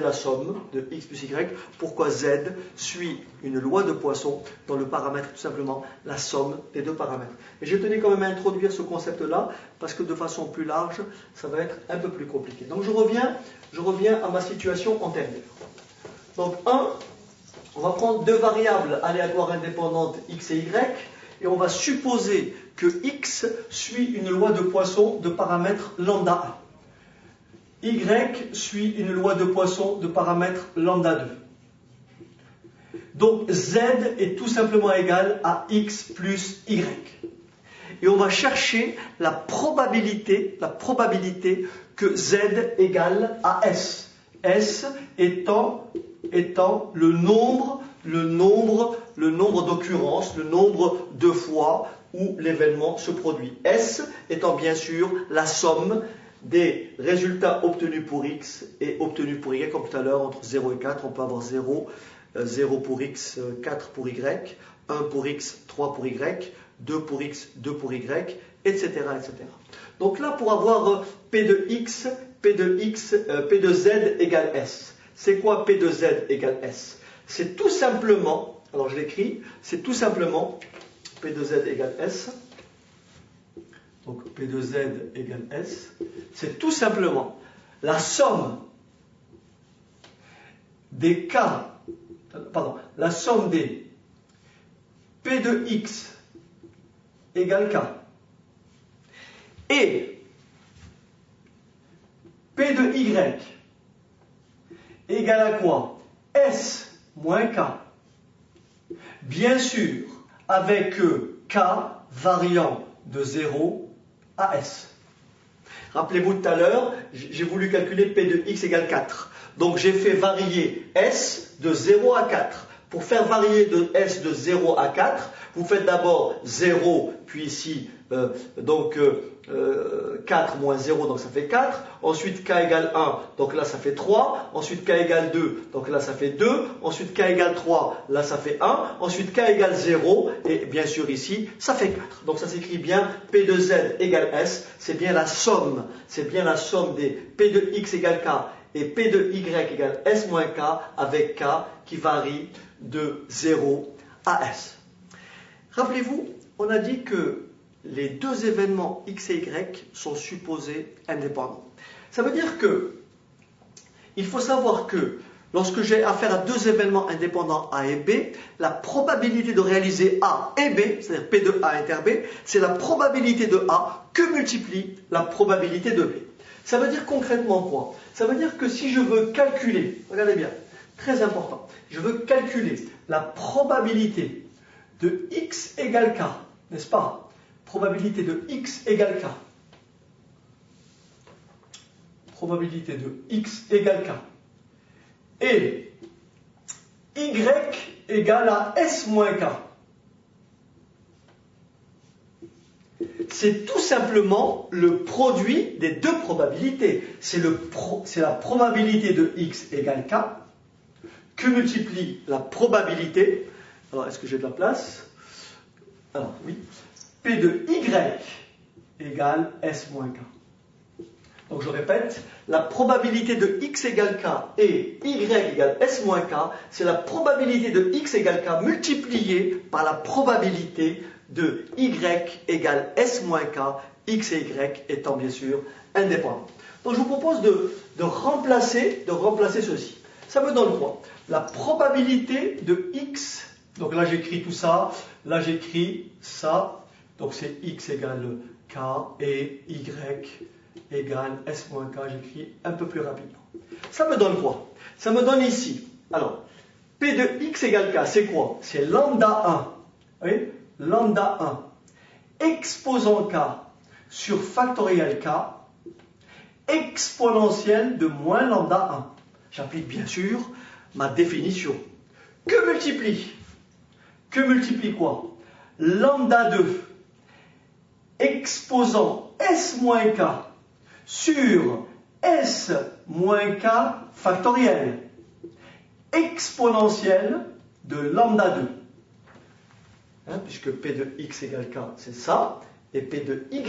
la somme de x plus y, pourquoi z suit une loi de Poisson dans le paramètre tout simplement la somme des deux paramètres. Mais je tenais quand même à introduire ce concept-là parce que de façon plus large, ça va être un peu plus compliqué. Donc je reviens à ma situation antérieure. Donc on va prendre deux variables aléatoires indépendantes x et y et on va supposer que x suit une loi de Poisson de paramètre lambda 1. Y suit une loi de Poisson de paramètre lambda 2. Donc z est tout simplement égal à x plus y. Et on va chercher la probabilité que z égale à s. S étant le nombre d'occurrences, le nombre de fois où l'événement se produit. S étant bien sûr la somme des résultats obtenus pour x et obtenus pour y, comme tout à l'heure, entre 0 et 4, on peut avoir 0 pour x, 4 pour y, 1 pour x, 3 pour y, 2 pour x, 2 pour y, etc. Donc là, pour avoir P de z égale S. C'est quoi P de z égale S? C'est tout simplement, alors je l'écris, c'est tout simplement P de z égale S. Donc P de z égale S, c'est tout simplement la somme des la somme des P de x égale K et P de y égale à quoi? S moins K. Bien sûr, avec K variant de 0 à S. Rappelez-vous tout à l'heure, j'ai voulu calculer P de x égale 4. Donc j'ai fait varier S de 0 à 4. Pour faire varier de S de 0 à 4, vous faites d'abord 0, puis ici, 4 moins 0, donc ça fait 4. Ensuite, K égale 1, donc là ça fait 3. Ensuite, K égale 2, donc là ça fait 2. Ensuite, K égale 3, là ça fait 1. Ensuite, K égale 0, et bien sûr ici, ça fait 4. Donc ça s'écrit bien P de Z égale S, c'est bien la somme des P de X égale K et P de Y égale S moins K avec K qui varie de 0 à S. Rappelez-vous, on a dit que les deux événements X et Y sont supposés indépendants. Ça veut dire que il faut savoir que lorsque j'ai affaire à deux événements indépendants A et B, la probabilité de réaliser A et B, c'est-à-dire P de A inter B, c'est la probabilité de A que multiplie la probabilité de B. Ça veut dire concrètement quoi? Ça veut dire que si je veux calculer, regardez bien, Très important. Je veux calculer la probabilité de x égale k, n'est-ce pas? Probabilité de x égale k. Probabilité de x égale k. Et y égale à s moins k. C'est tout simplement le produit des deux probabilités. C'est la probabilité de x égale k que multiplie la probabilité. Alors, est-ce que j'ai de la place? Alors, oui. P de y égale s moins k. Donc, je répète, la probabilité de x égale k et y égale s moins k, c'est la probabilité de x égale k multipliée par la probabilité de y égale s moins k, x et y étant bien sûr indépendants. Donc, je vous propose de remplacer ceci. Ça me donne quoi? La probabilité de x, donc là j'écris tout ça, là j'écris ça, donc c'est x égale k et y égale s moins k, j'écris un peu plus rapidement. Ça me donne quoi? Ça me donne ici, alors, p de x égale k, c'est quoi? C'est lambda 1, vous voyez? Lambda 1, exposant k sur factoriel k, exponentielle de moins lambda 1. J'applique bien sûr ma définition. Que multiplie quoi? Lambda 2 exposant s moins k sur s moins k factoriel, exponentielle de lambda 2. Puisque p de x égale k, c'est ça, et p de y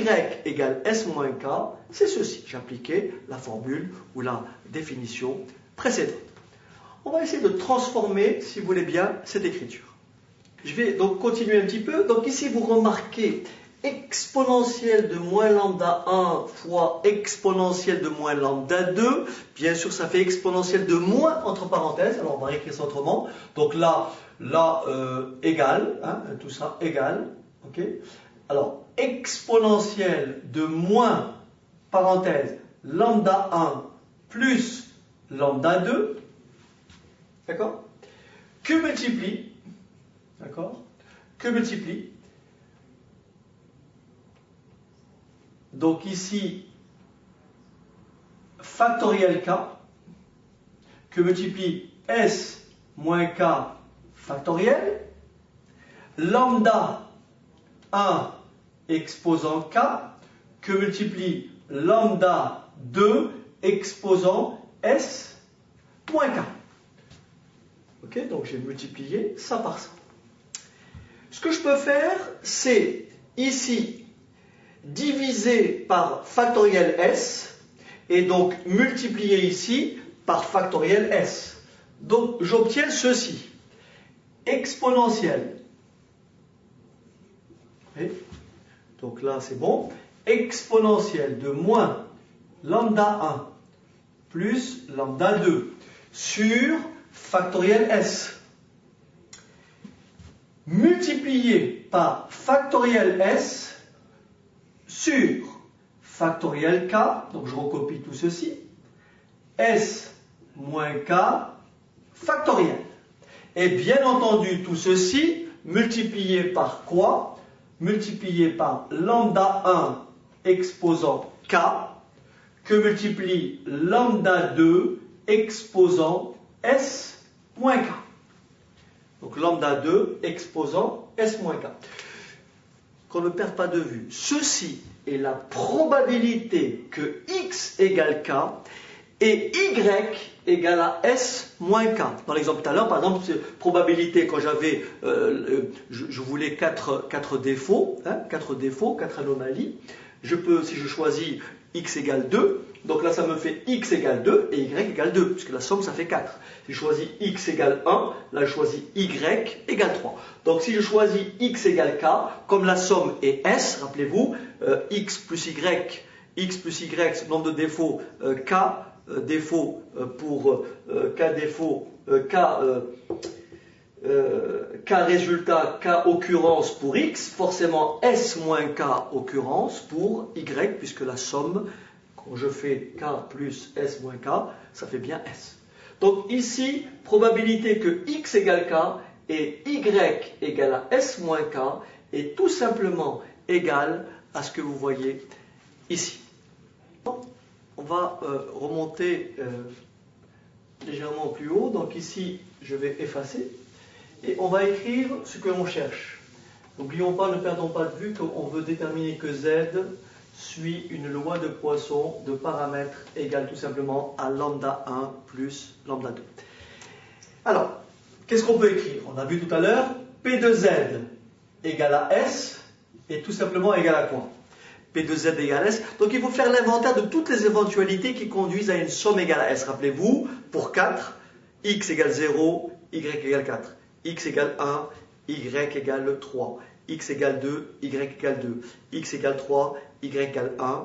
égale s moins k, c'est ceci. J'appliquais la formule ou la définition précédente. On va essayer de transformer, si vous voulez bien, cette écriture. Je vais donc continuer un petit peu. Donc ici, vous remarquez exponentielle de moins lambda 1 fois exponentielle de moins lambda 2. Bien sûr, ça fait exponentielle de moins entre parenthèses. Alors, on va écrire ça autrement. Donc là égal, tout ça égal. Ok. Alors, exponentielle de moins, parenthèse, lambda 1 plus lambda 2. D'accord? Que multiplie, d'accord? Que multiplie, donc ici, factoriel k, que multiplie s moins k factoriel, lambda 1 exposant k, que multiplie lambda 2 exposant s moins k. Ok, donc j'ai multiplié ça par ça. Ce que je peux faire, c'est ici diviser par factoriel s et donc multiplier ici par factoriel s. Donc j'obtiens ceci. Exponentielle. Okay. Donc là c'est bon. Exponentielle de moins lambda 1 plus lambda 2 sur factoriel s, multiplié par factoriel s sur factoriel k, donc je recopie tout ceci, s moins k factoriel. Et bien entendu, tout ceci multiplié par quoi? Multiplié par lambda 1 exposant k, que multiplie lambda 2 exposant s moins k. Donc lambda 2 exposant s moins k. Qu'on ne perd pas de vue. Ceci est la probabilité que x égale k et y égale à s moins k. Dans l'exemple tout à l'heure, par exemple, probabilité, quand j'avais, je voulais 4 défauts, 4 anomalies. Je peux, si je choisis x égale 2, donc là ça me fait x égale 2 et y égale 2, puisque la somme ça fait 4. Si je choisis x égale 1, là je choisis y égale 3. Donc si je choisis x égale k, comme la somme est s, rappelez-vous, x plus y, c'est le nombre de défauts, k défaut pour k défaut, k résultat, k occurrence pour x, forcément s moins k occurrence pour y, puisque la somme, quand je fais k plus s moins k, ça fait bien s. Donc ici, probabilité que x égale k et y égale à s moins k est tout simplement égal à ce que vous voyez ici. On va remonter légèrement plus haut. Donc ici, je vais effacer. Et on va écrire ce que l'on cherche. N'oublions pas, ne perdons pas de vue qu'on veut déterminer que z suit une loi de Poisson de paramètres égale tout simplement à lambda 1 plus lambda 2. Alors, qu'est-ce qu'on peut écrire? On a vu tout à l'heure, P de z égale à S est tout simplement égal à quoi? P de z égale à S. Donc il faut faire l'inventaire de toutes les éventualités qui conduisent à une somme égale à S. Rappelez-vous, pour 4, x égale 0, y égale 4. X égale 1, y égale 3. X égale 2, y égale 2. X égale 3, y égale 1.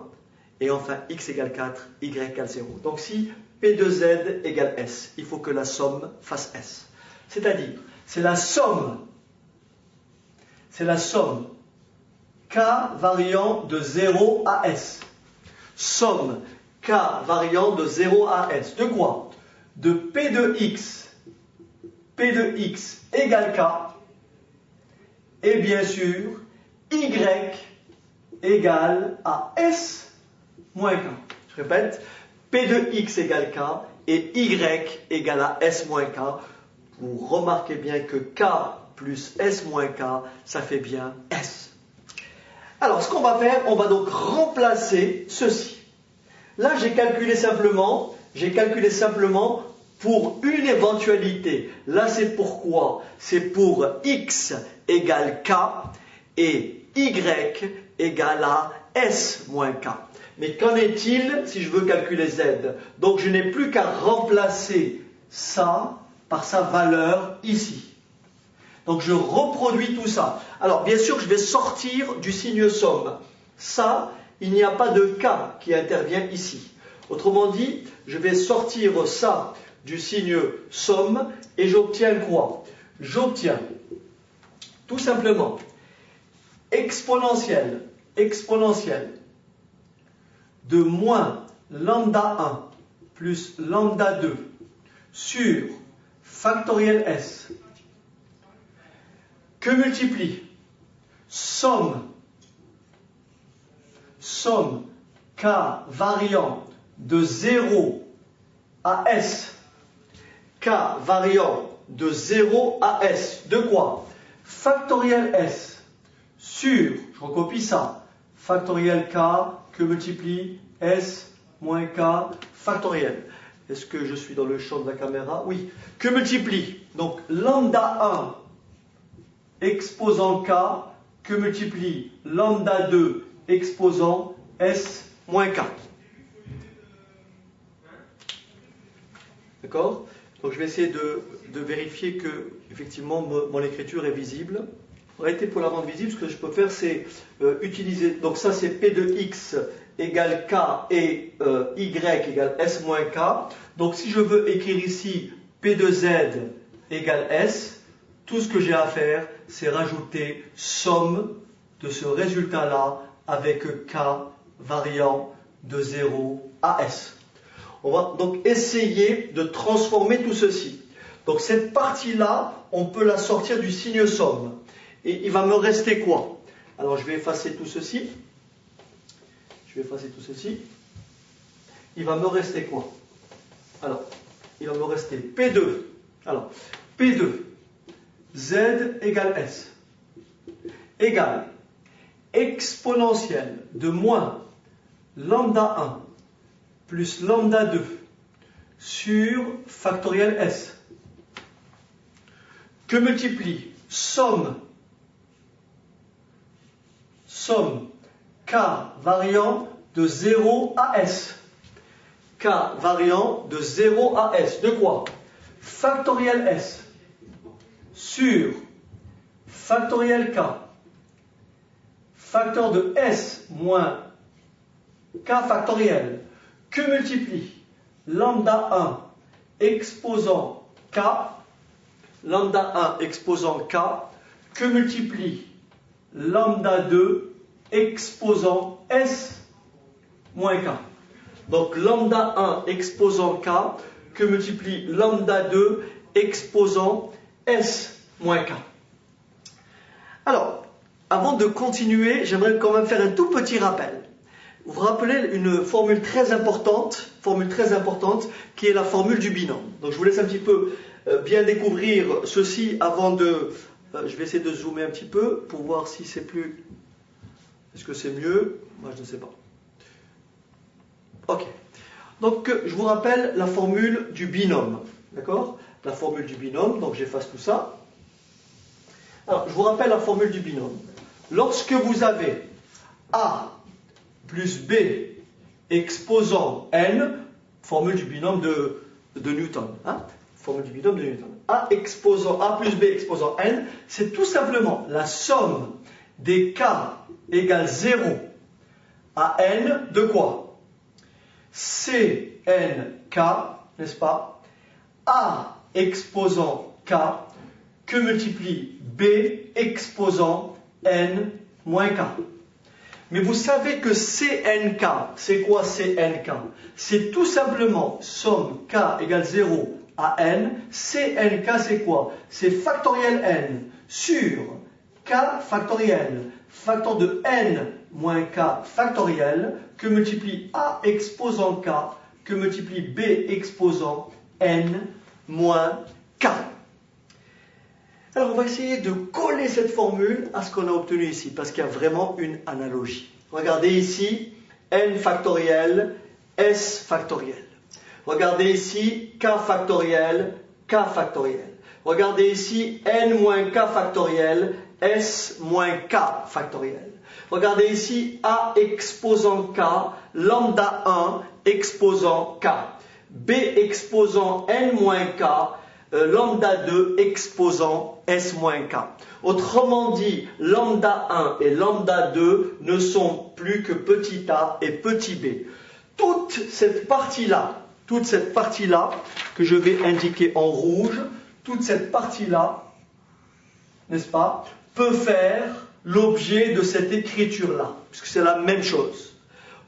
Et enfin, x égale 4, y égale 0. Donc si P de z égale S, il faut que la somme fasse S. C'est-à-dire, c'est la somme K variant de 0 à S. Somme K variant de 0 à S. De quoi? De P de x égale K, et bien sûr, Y égale à S moins K. Je répète, P de x égale K et Y égale à S moins K. Vous remarquez bien que K plus S moins K, ça fait bien S. Alors, ce qu'on va faire, on va donc remplacer ceci. Là, j'ai calculé simplement pour une éventualité. Là, c'est pourquoi? C'est pour x égale k et y égale à s moins k. Mais qu'en est-il si je veux calculer z? Donc, je n'ai plus qu'à remplacer ça par sa valeur ici. Donc, je reproduis tout ça. Alors, bien sûr, je vais sortir du signe somme. Ça, il n'y a pas de k qui intervient ici. Autrement dit, je vais sortir ça du signe somme et j'obtiens quoi? J'obtiens tout simplement exponentielle de moins lambda 1 plus lambda 2 sur factoriel S que multiplie somme k variant de 0 à S, k variant de 0 à S, de quoi? Factoriel S sur, je recopie ça, factoriel k que multiplie S moins k factoriel. Est-ce que je suis dans le champ de la caméra? Oui. Que multiplie donc lambda 1 exposant k que multiplie lambda 2 exposant S moins k. D'accord? Donc je vais essayer de vérifier que effectivement mon écriture est visible. En réalité, pour la rendre visible, ce que je peux faire, c'est utiliser. Donc ça, c'est P de x égale k et y égale s moins k. Donc si je veux écrire ici P de z égale s, tout ce que j'ai à faire, c'est rajouter somme de ce résultat-là avec k variant de 0 à s. On va donc essayer de transformer tout ceci. Donc cette partie-là, on peut la sortir du signe somme. Et il va me rester quoi? Alors je vais effacer tout ceci. Il va me rester quoi? Alors, il va me rester P2. Alors, P2, Z égale S, égale exponentielle de moins lambda 1 plus lambda 2 sur factoriel S, que multiplie somme k variant de 0 à S. K variant de 0 à S. De quoi? Factoriel S sur factoriel K, facteur de S moins K factoriel, que multiplie lambda 1 exposant K, que multiplie lambda 2 exposant S moins K. Donc lambda 1 exposant K que multiplie lambda 2 exposant S moins K. Alors, avant de continuer, j'aimerais quand même faire un tout petit rappel. Vous vous rappelez une formule très importante qui est la formule du binôme. Donc je vous laisse un petit peu bien découvrir ceci avant de... je vais essayer de zoomer un petit peu pour voir si c'est plus... Est-ce que c'est mieux? Moi je ne sais pas. Ok. Donc je vous rappelle la formule du binôme. D'accord? La formule du binôme, donc j'efface tout ça. Alors je vous rappelle la formule du binôme. Lorsque vous avez A plus B exposant N, formule du binôme de Newton. Hein? Formule du binôme de Newton. A plus B exposant N, c'est tout simplement la somme des K égale 0 à N de quoi? CNK, n'est-ce pas? A exposant K que multiplie B exposant N moins K. Mais vous savez que CNK, c'est quoi CNK? C'est tout simplement somme K égale 0 à N. CNK, c'est quoi? C'est factoriel N sur K factoriel, facteur de N moins K factoriel, que multiplie A exposant K, que multiplie B exposant N moins K. Alors on va essayer de coller cette formule à ce qu'on a obtenu ici, parce qu'il y a vraiment une analogie. Regardez ici, n factoriel, s factoriel. Regardez ici, k factoriel, k factoriel. Regardez ici, n moins k factoriel, s moins k factoriel. Regardez ici, a exposant k, lambda 1 exposant k. B exposant n moins k, lambda 2 exposant S moins K. Autrement dit, lambda 1 et lambda 2 ne sont plus que petit a et petit b. Toute cette partie-là, que je vais indiquer en rouge, toute cette partie-là, n'est-ce pas, peut faire l'objet de cette écriture-là, puisque c'est la même chose.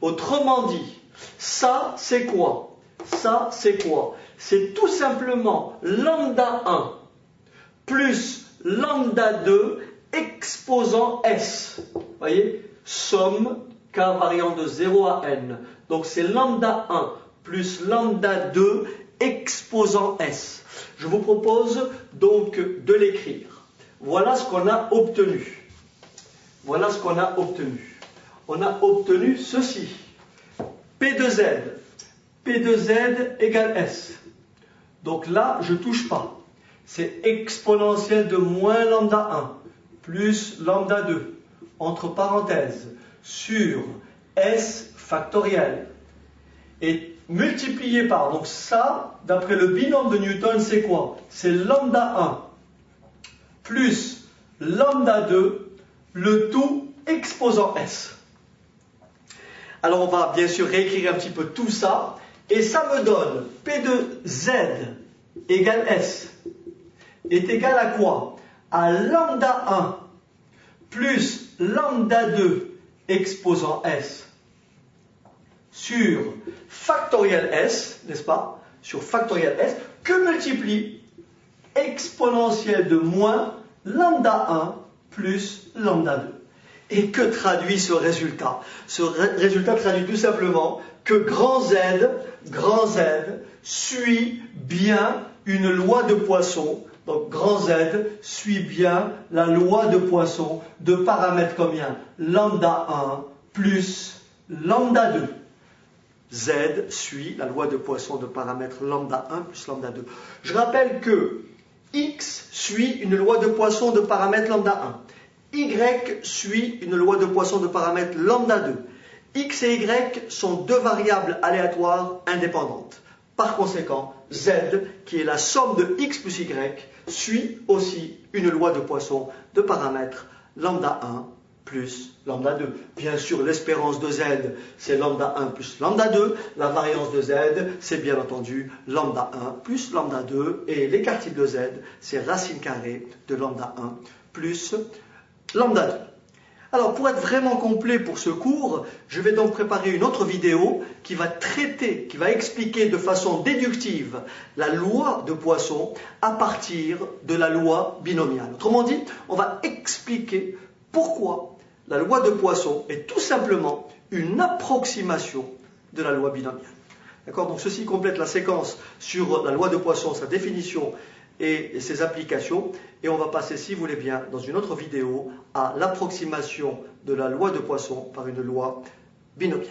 Autrement dit, ça c'est quoi? Ça c'est quoi? C'est tout simplement lambda 1 plus lambda 2 exposant S. Vous voyez? Somme K variant de 0 à N. Donc c'est lambda 1 plus lambda 2 exposant S. Je vous propose donc de l'écrire. Voilà ce qu'on a obtenu. Voilà ce qu'on a obtenu. On a obtenu ceci. P de Z. P de Z égale S. Donc là, je ne touche pas. C'est exponentielle de moins lambda 1 plus lambda 2, entre parenthèses, sur S factoriel. Et multiplié par, donc ça, d'après le binôme de Newton, c'est quoi? C'est lambda 1 plus lambda 2, le tout exposant S. Alors on va bien sûr réécrire un petit peu tout ça. Et ça me donne P de Z égale S est égal à quoi? À lambda 1 plus lambda 2 exposant S sur factoriel S, n'est-ce pas? Sur factoriel S, que multiplie exponentielle de moins lambda 1 plus lambda 2. Et que traduit ce résultat? Ce résultat traduit tout simplement que grand Z suit bien une loi de Poisson. Donc grand Z suit bien la loi de Poisson de paramètres combien? Lambda 1 plus lambda 2. Z suit la loi de Poisson de paramètres lambda 1 plus lambda 2. Je rappelle que X suit une loi de Poisson de paramètres lambda 1. Y suit une loi de Poisson de paramètres lambda 2. X et Y sont deux variables aléatoires indépendantes. Par conséquent, Z, qui est la somme de X plus Y, suit aussi une loi de Poisson de paramètres lambda 1 plus lambda 2. Bien sûr, l'espérance de Z, c'est lambda 1 plus lambda 2. La variance de Z, c'est bien entendu lambda 1 plus lambda 2. Et l'écart type de Z, c'est racine carrée de lambda 1 plus lambda 2. Alors, pour être vraiment complet pour ce cours, je vais donc préparer une autre vidéo qui va traiter, qui va expliquer de façon déductive la loi de Poisson à partir de la loi binomiale. Autrement dit, on va expliquer pourquoi la loi de Poisson est tout simplement une approximation de la loi binomiale. D'accord? Donc ceci complète la séquence sur la loi de Poisson, sa définition et ses applications. Et on va passer, si vous voulez bien, dans une autre vidéo, à l'approximation de la loi de Poisson par une loi binomiale.